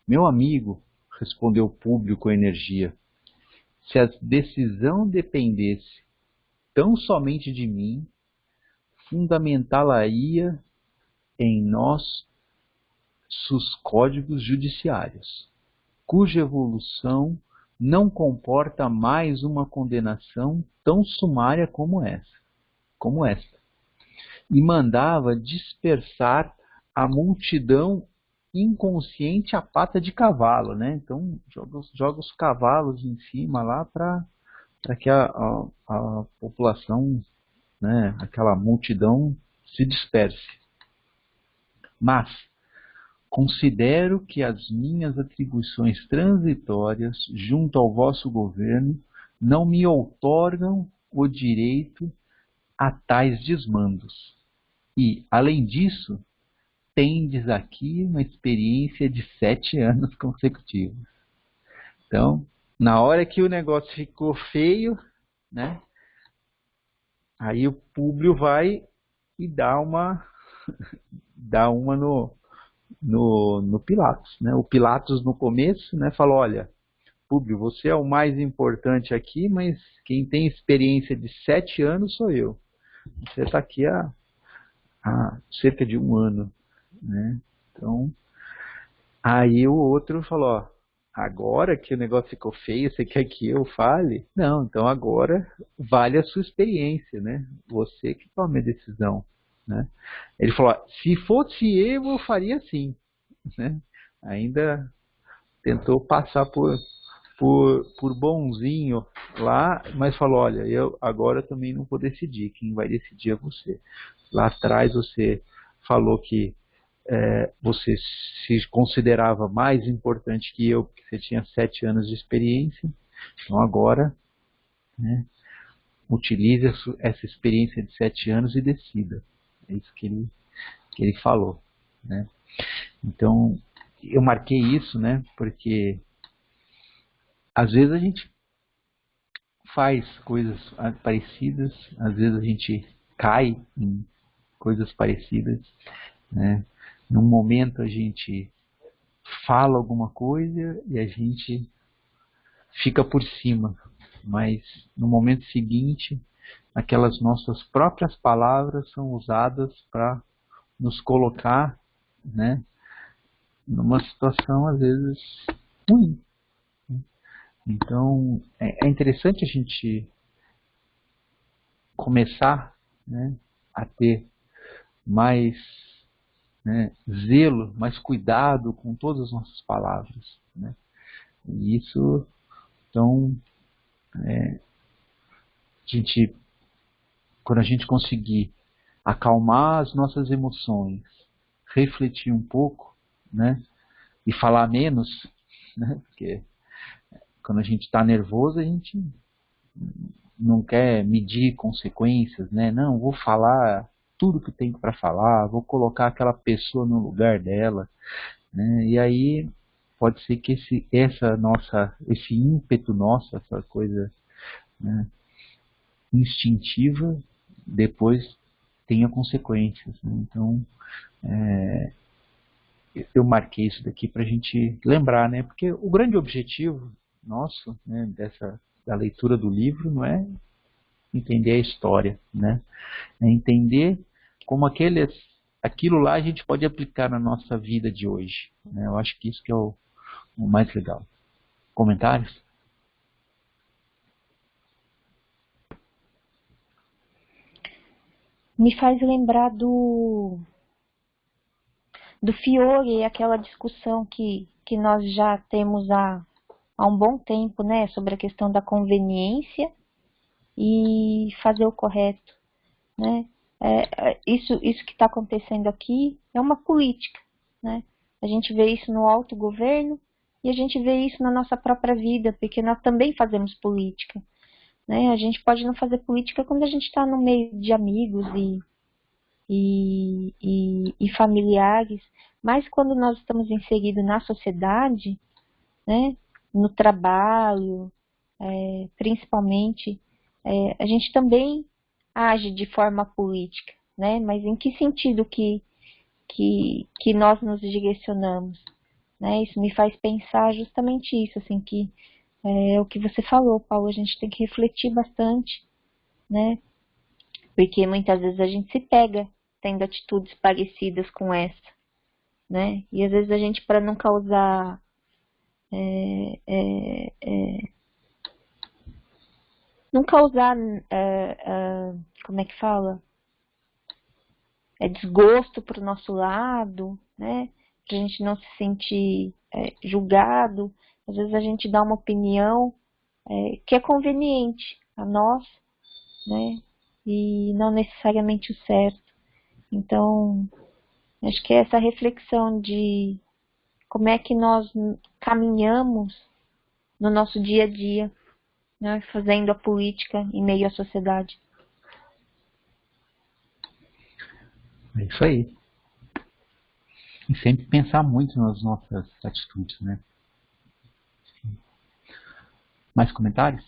Meu amigo, respondeu Públio com energia, se a decisão dependesse tão somente de mim, fundamentá-la-ia em nossos códigos judiciários, cuja evolução não comporta mais uma condenação tão sumária como esta, e mandava dispersar a multidão inconsciente a pata de cavalo, né? Então joga os cavalos em cima lá para que a população, né, aquela multidão se disperse. Mas considero que as minhas atribuições transitórias junto ao vosso governo não me outorgam o direito a tais desmandos. E, além disso, tendes aqui uma experiência de 7 anos consecutivos. Então, na hora que o negócio ficou feio, né, aí o Públio vai e dá uma no Pilatos, né? O Pilatos no começo, né, falou, olha, Públio, você é o mais importante aqui, mas quem tem experiência de 7 anos sou eu. Você está aqui há cerca de 1 ano, né? Então, aí o outro falou, ó, agora que o negócio ficou feio, você quer que eu fale? Não, então agora vale a sua experiência, né? Você que toma a decisão, né? Ele falou, se fosse eu faria assim, né? Ainda tentou passar por bonzinho lá, mas falou, olha, eu agora também não vou decidir, quem vai decidir é você. Lá atrás você falou que você se considerava mais importante que eu, porque você tinha 7 anos de experiência, então agora, né, utilize essa experiência de 7 anos e decida. É isso que ele falou, né? Então, eu marquei isso, né, porque às vezes a gente faz coisas parecidas, às vezes a gente cai em coisas parecidas, né? Num momento a gente fala alguma coisa e a gente fica por cima, mas no momento seguinte, aquelas nossas próprias palavras são usadas para nos colocar, né, numa situação às vezes ruim. Então é interessante a gente começar, né, a ter mais, né, zelo, mais cuidado com todas as nossas palavras, né? E isso, então, quando a gente conseguir acalmar as nossas emoções, refletir um pouco, né, e falar menos, né, porque quando a gente está nervoso a gente não quer medir consequências, né? Não, vou falar tudo que tenho para falar, vou colocar aquela pessoa no lugar dela, né? E aí pode ser que esse ímpeto nosso, essa coisa, né, instintiva, depois tenha consequências, né? Então, eu marquei isso daqui para a gente lembrar, né? Porque o grande objetivo nosso, né, da leitura do livro não é entender a história, né? É entender como aquilo lá a gente pode aplicar na nossa vida de hoje, né? Eu acho que isso que é o mais legal. Comentários? Me faz lembrar do Fiore, aquela discussão que nós já temos há um bom tempo, né, sobre a questão da conveniência e fazer o correto, né? Isso que está acontecendo aqui é uma política, né? A gente vê isso no autogoverno e a gente vê isso na nossa própria vida, porque nós também fazemos política, né? A gente pode não fazer política quando a gente está no meio de amigos e familiares, mas quando nós estamos inseridos na sociedade, né, no trabalho, principalmente, a gente também age de forma política, né? Mas em que sentido que nós nos direcionamos, né? Isso me faz pensar justamente isso, assim, que é o que você falou, Paulo, a gente tem que refletir bastante, né? Porque muitas vezes a gente se pega tendo atitudes parecidas com essa, né? E às vezes a gente, para não causar não causar, como é que fala? Desgosto para o nosso lado, né? Para a gente não se sentir julgado. Às vezes a gente dá uma opinião que é conveniente a nós, né? E não necessariamente o certo. Então, acho que é essa reflexão de como é que nós caminhamos no nosso dia a dia, né? Fazendo a política em meio à sociedade. É isso aí. E sempre pensar muito nas nossas atitudes, né? Mais comentários?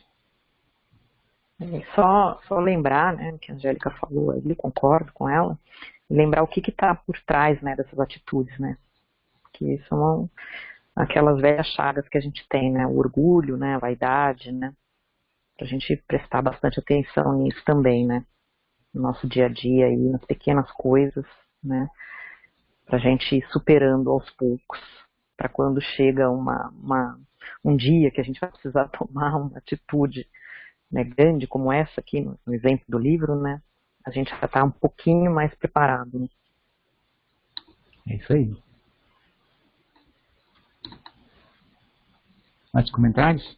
Só lembrar, né, que a Angélica falou ali, concordo com ela, lembrar o que está por trás, né, dessas atitudes, né? Que são aquelas velhas chagas que a gente tem, né? O orgulho, né? A vaidade, né? Pra gente prestar bastante atenção nisso também, né? No nosso dia a dia e nas pequenas coisas, né? Pra gente ir superando aos poucos. Pra quando chega uma um dia que a gente vai precisar tomar uma atitude, né, grande como essa aqui, no exemplo do livro, né, a gente já está um pouquinho mais preparado. Né? É isso aí. Mais comentários?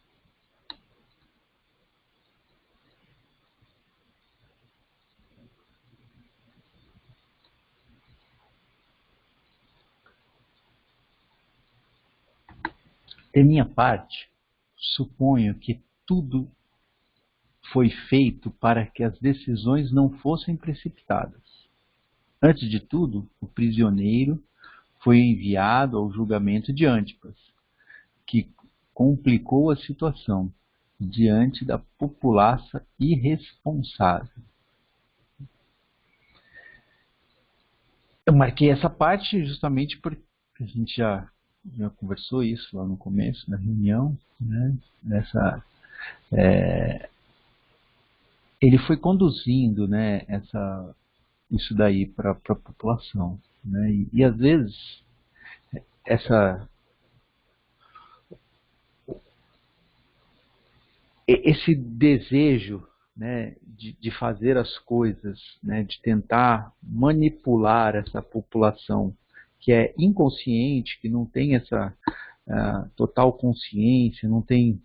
De minha parte, suponho que tudo foi feito para que as decisões não fossem precipitadas. Antes de tudo, o prisioneiro foi enviado ao julgamento de Antipas, que complicou a situação diante da populaça irresponsável. Eu marquei essa parte justamente porque a gente já conversou isso lá no começo da reunião, né? Ele foi conduzindo, né, isso daí para a população, né? E às vezes essa esse desejo, né, de fazer as coisas, né, de tentar manipular essa população que é inconsciente, que não tem essa total consciência, não teve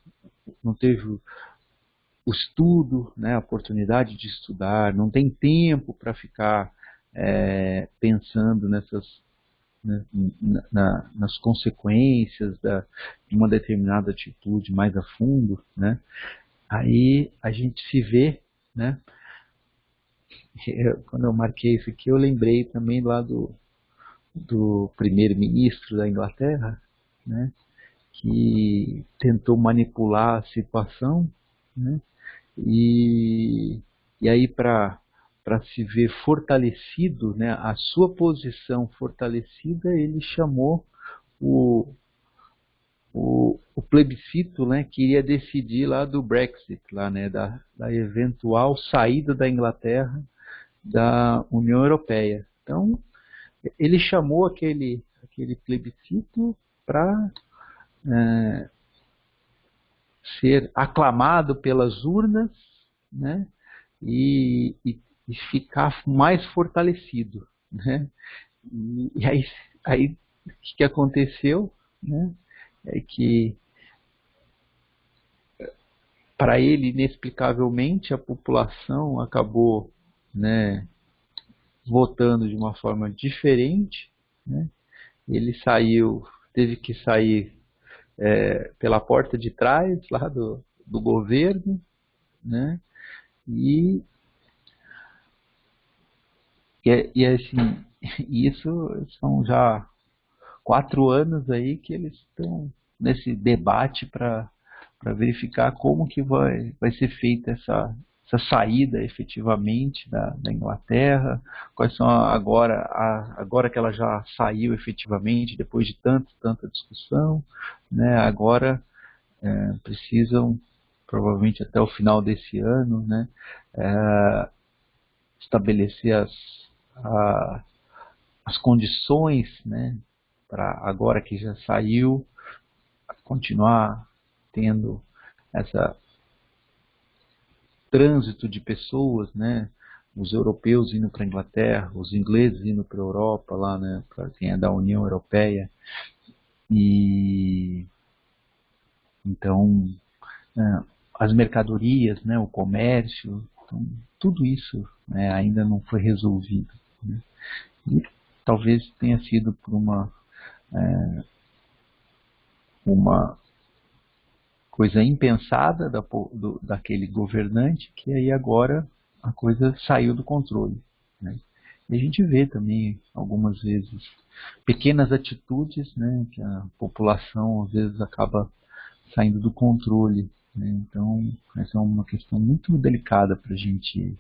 o estudo, né, a oportunidade de estudar, não tem tempo para ficar pensando nessas, né, nas consequências de uma determinada atitude mais a fundo, né? Aí a gente se vê, né? Quando eu marquei isso aqui, eu lembrei também lá do primeiro-ministro da Inglaterra, né? Que tentou manipular a situação, né? E aí para se ver fortalecido, né, a sua posição fortalecida, ele chamou o plebiscito, né, que iria decidir lá do Brexit, lá, né, da eventual saída da Inglaterra da União Europeia. Então, ele chamou aquele plebiscito para ser aclamado pelas urnas, né, e ficar mais fortalecido, né? E aí o que aconteceu, né? É que para ele inexplicavelmente a população acabou, né, votando de uma forma diferente, né? Ele teve que sair pela porta de trás lá do governo, né? E assim, isso são já 4 anos aí que eles estão nesse debate para verificar como que vai ser feita essa saída efetivamente da Inglaterra, quais são agora que ela já saiu efetivamente, depois de tanta discussão, né, agora precisam, provavelmente até o final desse ano, né, estabelecer as condições, né, para agora que já saiu, continuar tendo essa trânsito de pessoas, né, os europeus indo para a Inglaterra, os ingleses indo para a Europa, lá, né, para quem é da União Europeia, e então as mercadorias, né, o comércio, então, tudo isso, né, ainda não foi resolvido, né? E talvez tenha sido por uma coisa impensada daquele governante, que aí agora a coisa saiu do controle, né? E a gente vê também algumas vezes pequenas atitudes, né, que a população às vezes acaba saindo do controle, né? Então essa é uma questão muito delicada para a gente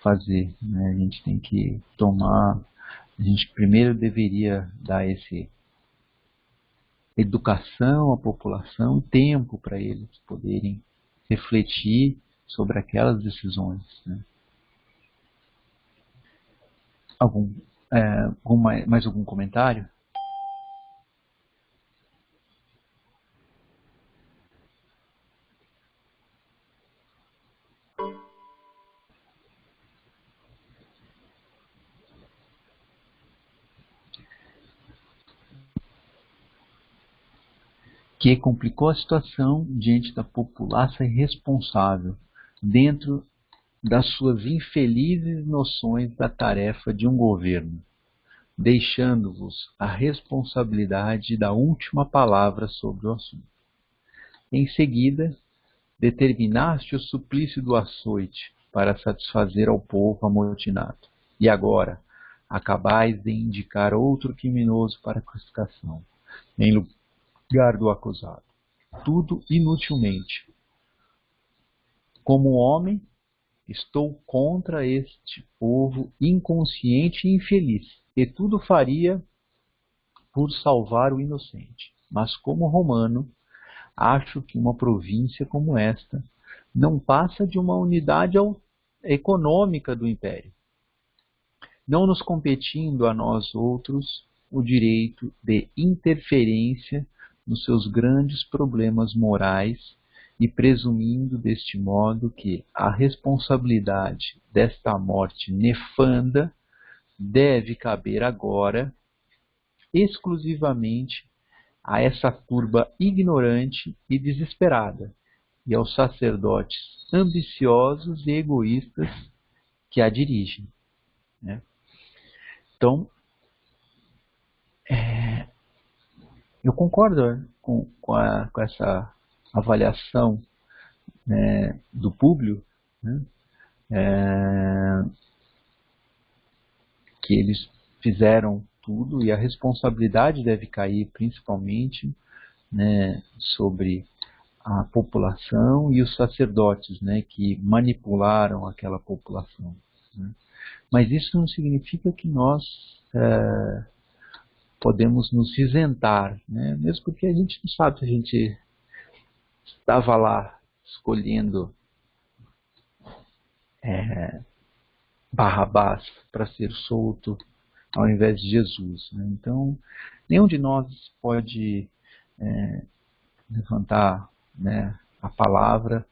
fazer, né? A gente tem que a gente primeiro deveria dar educação à população, tempo para eles poderem refletir sobre aquelas decisões, né? Mais algum comentário? que complicou a situação diante da populaça irresponsável, dentro das suas infelizes noções da tarefa de um governo, deixando-vos a responsabilidade da última palavra sobre o assunto. Em seguida, determinaste o suplício do açoite para satisfazer ao povo amotinado. E agora, acabais de indicar outro criminoso para a crucificação, em lugar do acusado. Tudo inutilmente. Como homem, estou contra este povo inconsciente e infeliz, e tudo faria por salvar o inocente. Mas como romano, acho que uma província como esta não passa de uma unidade econômica do império, não nos competindo a nós outros o direito de interferência nos seus grandes problemas morais e presumindo deste modo que a responsabilidade desta morte nefanda deve caber agora exclusivamente a essa turba ignorante e desesperada e aos sacerdotes ambiciosos e egoístas que a dirigem, né? Então, eu concordo com essa avaliação, né, do Públio, né, que eles fizeram tudo e a responsabilidade deve cair principalmente, né, sobre a população e os sacerdotes, né, que manipularam aquela população, né. Mas isso não significa que nós podemos nos isentar, né, mesmo porque a gente não sabe se a gente estava lá escolhendo Barrabás para ser solto ao invés de Jesus, né? Então, nenhum de nós pode levantar, né, a palavra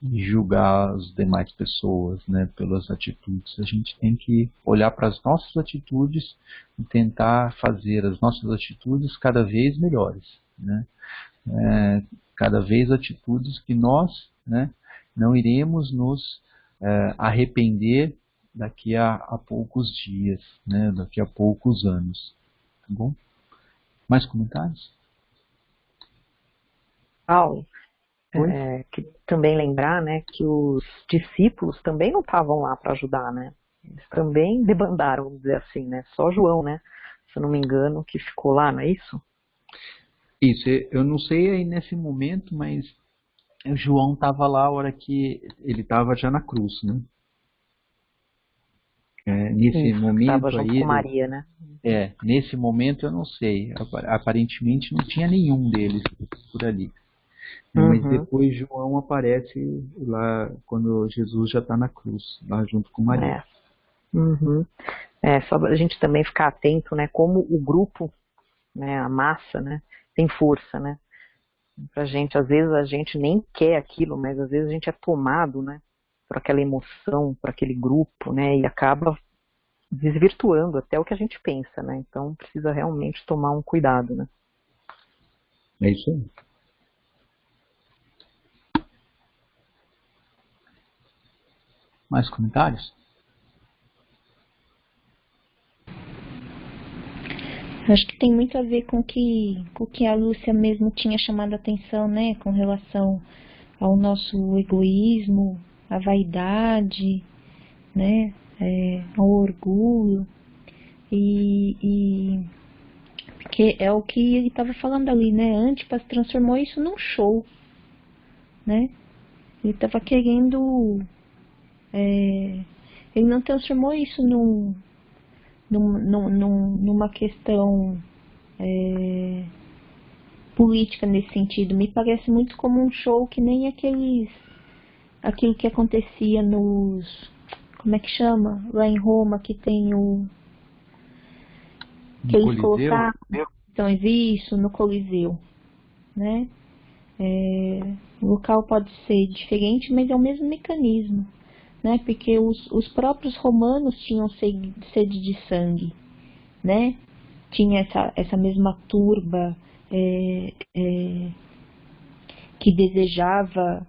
e julgar as demais pessoas, né, pelas atitudes. A gente tem que olhar para as nossas atitudes e tentar fazer as nossas atitudes cada vez melhores, né? Cada vez atitudes que nós, né, não iremos nos arrepender daqui a poucos dias, né, daqui a poucos anos. Tá bom? Mais comentários? Paulo, que também lembrar, né, que os discípulos também não estavam lá para ajudar, né? Eles também debandaram, vamos dizer assim, né? Só João, né? Se eu não me engano, que ficou lá, não é isso? Isso, eu não sei aí nesse momento, mas o João estava lá a hora que ele estava já na cruz, né? Nesse momento estava junto aí, com Maria, né? Nesse momento eu não sei. Aparentemente não tinha nenhum deles por ali. Mas depois João aparece lá quando Jesus já está na cruz, lá junto com Maria. Só a gente também ficar atento, né? Como o grupo, né, a massa, né, tem força, né? Pra gente, às vezes a gente nem quer aquilo, mas às vezes a gente é tomado, né, por aquela emoção, por aquele grupo, né, e acaba desvirtuando até o que a gente pensa, né? Então precisa realmente tomar um cuidado, né? É isso aí. Mais comentários? Acho que tem muito a ver com o que a Lúcia mesmo tinha chamado a atenção, né? Com relação ao nosso egoísmo, à vaidade, né? Ao orgulho. Porque é o que ele estava falando ali, né? Antipas transformou isso num show, né? Ele estava querendo... ele não transformou isso numa questão política nesse sentido. Me parece muito como um show que nem aquilo que acontecia nos... Como é que chama? Lá em Roma, que tem que eles colocaram... Então, isso no Coliseu, né? O local pode ser diferente, mas é o mesmo mecanismo, né? Porque os próprios romanos tinham sede de sangue, né? Tinha essa mesma turba que desejava,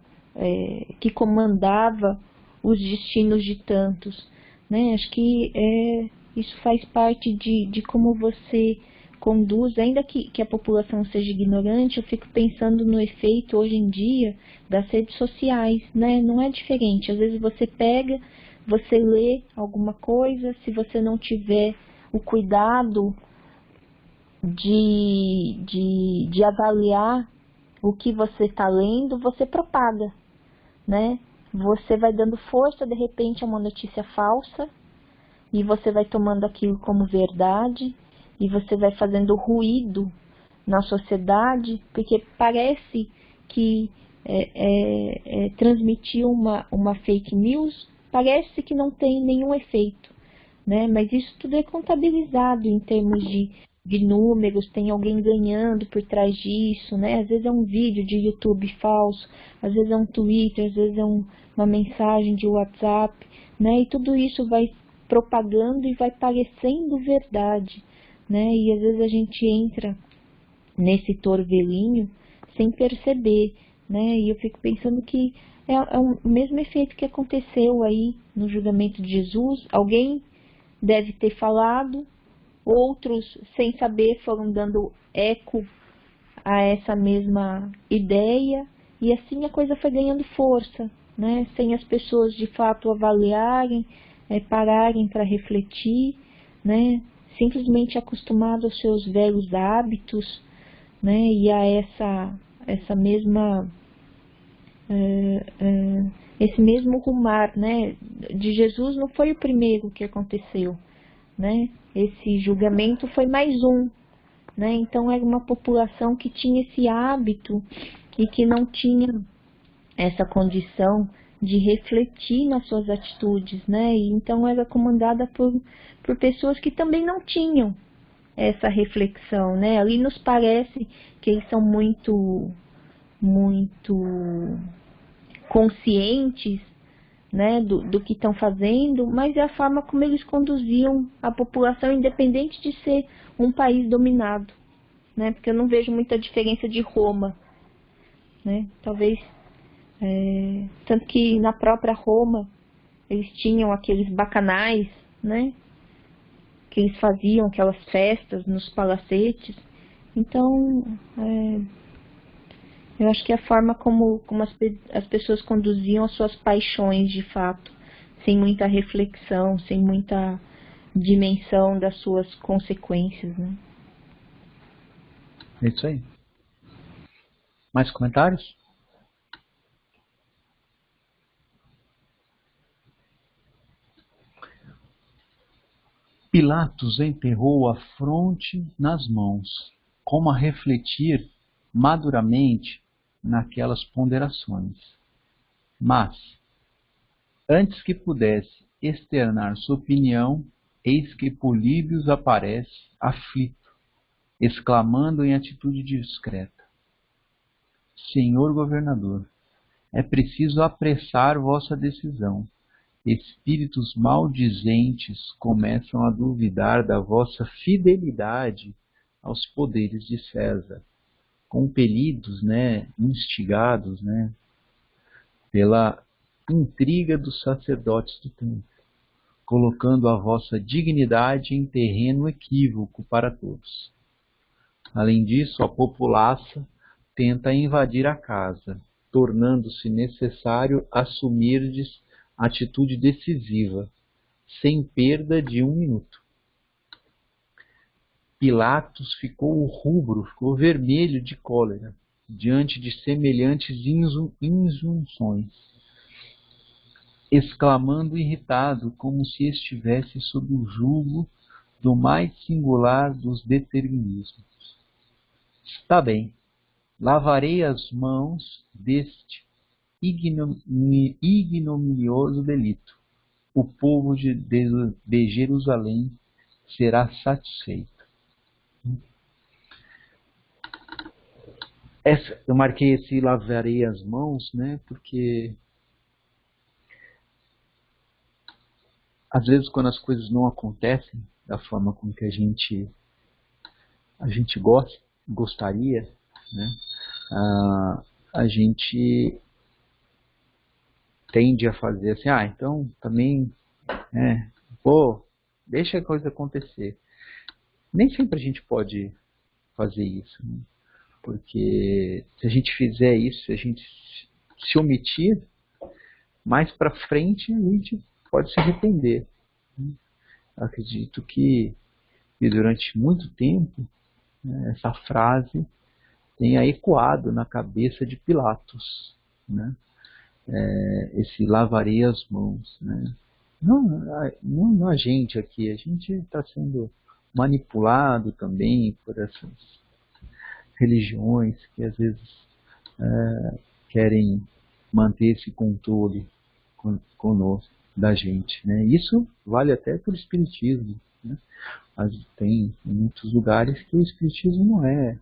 que comandava os destinos de tantos, né? Acho que isso faz parte de como você conduz, ainda que a população seja ignorante. Eu fico pensando no efeito hoje em dia das redes sociais, né? Não é diferente. Às vezes você pega, você lê alguma coisa, se você não tiver o cuidado de avaliar o que você está lendo, você propaga, né? Você vai dando força, de repente, a uma notícia falsa, e você vai tomando aquilo como verdade, e você vai fazendo ruído na sociedade, porque parece que transmitir uma fake news parece que não tem nenhum efeito, né? Mas isso tudo é contabilizado em termos de números, tem alguém ganhando por trás disso, né? Às vezes é um vídeo de YouTube falso, às vezes é um Twitter, às vezes é uma mensagem de WhatsApp, né? E tudo isso vai propagando e vai parecendo verdade, né? E às vezes a gente entra nesse torvelinho sem perceber, né? E eu fico pensando que é o mesmo efeito que aconteceu aí no julgamento de Jesus. Alguém deve ter falado, outros, sem saber, foram dando eco a essa mesma ideia, e assim a coisa foi ganhando força, né? Sem as pessoas de fato avaliarem, pararem para refletir, né? Simplesmente acostumado aos seus velhos hábitos, né? E a essa mesma esse mesmo rumar, né? De Jesus não foi o primeiro que aconteceu, né? Esse julgamento foi mais um, né? Então era uma população que tinha esse hábito e que não tinha essa condição de refletir nas suas atitudes, né? E então era comandada por pessoas que também não tinham essa reflexão, né? Ali nos parece que eles são muito conscientes, né, do que estão fazendo, mas é a forma como eles conduziam a população, independente de ser um país dominado, né? Porque eu não vejo muita diferença de Roma, né? Talvez, tanto que na própria Roma eles tinham aqueles bacanais, né? Que eles faziam aquelas festas nos palacetes. Então, eu acho que a forma como as pessoas conduziam as suas paixões, de fato, sem muita reflexão, sem muita dimensão das suas consequências, né? É isso aí. Mais comentários? Pilatos enterrou a fronte nas mãos, como a refletir maduramente naquelas ponderações. Mas, antes que pudesse externar sua opinião, eis que Políbios aparece, aflito, exclamando em atitude discreta: Senhor governador, é preciso apressar vossa decisão. Espíritos maldizentes começam a duvidar da vossa fidelidade aos poderes de César, compelidos, instigados, pela intriga dos sacerdotes do templo, colocando a vossa dignidade em terreno equívoco para todos. Além disso, a populaça tenta invadir a casa, tornando-se necessário assumirdes atitude decisiva, sem perda de 1 minuto. Pilatos ficou rubro, ficou vermelho de cólera, diante de semelhantes injunções, exclamando irritado, como se estivesse sob o jugo do mais singular dos determinismos: Está bem, lavarei as mãos deste ignominioso delito. O povo de Jerusalém será satisfeito. Eu marquei esse lavarei as mãos, porque às vezes quando as coisas não acontecem da forma como que a gente gosta, gostaria, né, a gente tende a fazer assim, então também, deixa a coisa acontecer. Nem sempre a gente pode fazer isso, né? Porque se a gente fizer isso, se a gente se omitir, mais para frente a gente pode se arrepender, né? Acredito que durante muito tempo, né, essa frase tenha ecoado na cabeça de Pilatos, né? Esse lavarei as mãos, né? Não a gente aqui, a gente está sendo manipulado também por essas religiões que às vezes querem manter esse controle conosco, da gente, né? Isso vale até para o espiritismo, né? Mas tem muitos lugares que o espiritismo não é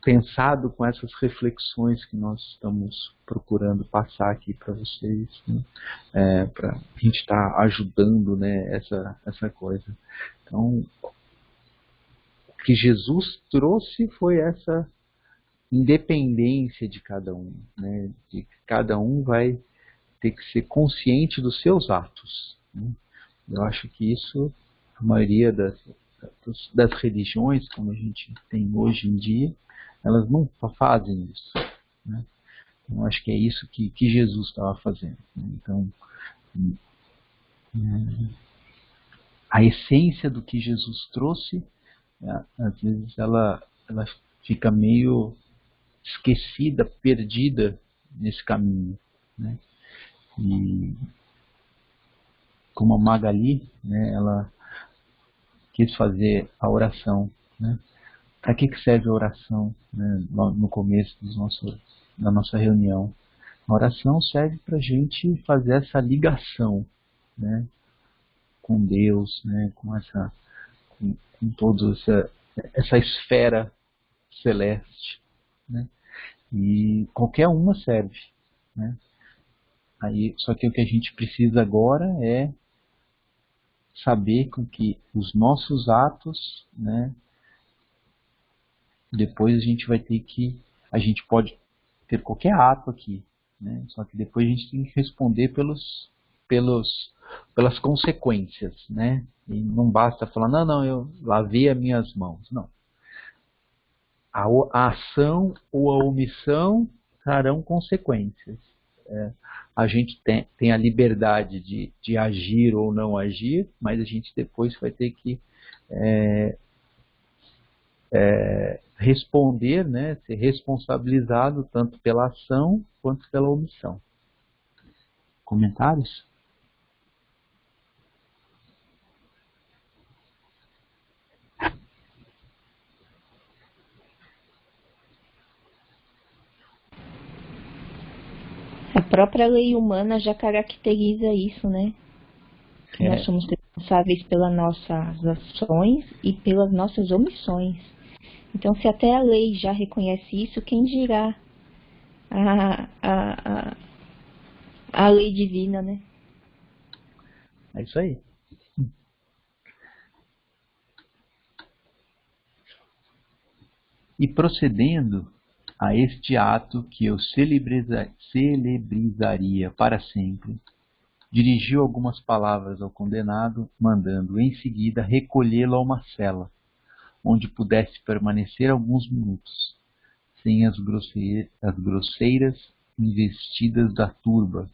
pensado com essas reflexões que nós estamos procurando passar aqui para vocês, né? Para a gente estar ajudando, né, essa coisa. Então, o que Jesus trouxe foi essa independência de cada um, né? De que cada um vai ter que ser consciente dos seus atos, né? Eu acho que isso, a maioria das religiões, como a gente tem hoje em dia, elas não fazem isso, né? Eu acho que é isso que Jesus estava fazendo, né? Então, a essência do que Jesus trouxe, às vezes ela fica meio esquecida, perdida nesse caminho, né? E como a Magali, né, ela quis fazer a oração, né? Para que serve a oração, né, no começo da nossa reunião? A oração serve para a gente fazer essa ligação, né, com Deus, né, com toda essa esfera celeste, né? E qualquer uma serve, né? Só que o que a gente precisa agora é saber com que os nossos atos, né, depois a gente gente pode ter qualquer ato aqui, né, só que depois a gente tem que responder pelas consequências, né, e não basta falar, não, eu lavei as minhas mãos, não. A ação ou a omissão trarão consequências. A gente tem a liberdade de agir ou não agir, mas a gente depois vai ter que responder, né, ser responsabilizado tanto pela ação quanto pela omissão. Comentários? A própria lei humana já caracteriza isso, né? Que nós somos responsáveis pelas nossas ações e pelas nossas omissões. Então, se até a lei já reconhece isso, quem dirá a lei divina, né? É isso aí. E procedendo a este ato que eu celebrizaria para sempre, dirigiu algumas palavras ao condenado, mandando em seguida recolhê-lo a uma cela, onde pudesse permanecer alguns minutos, sem as grosseiras investidas da turba,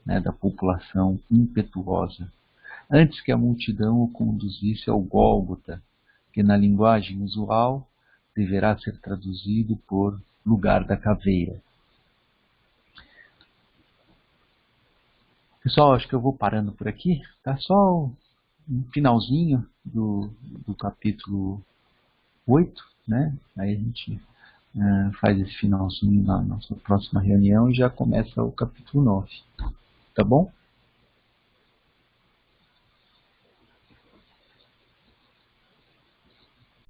né, da população impetuosa, antes que a multidão o conduzisse ao Gólgota, que na linguagem usual deverá ser traduzido por lugar da caveira. Pessoal, acho que eu vou parando por aqui. Tá só um finalzinho do capítulo 8, né? Aí a gente faz esse finalzinho na nossa próxima reunião e já começa o capítulo 9. Tá bom?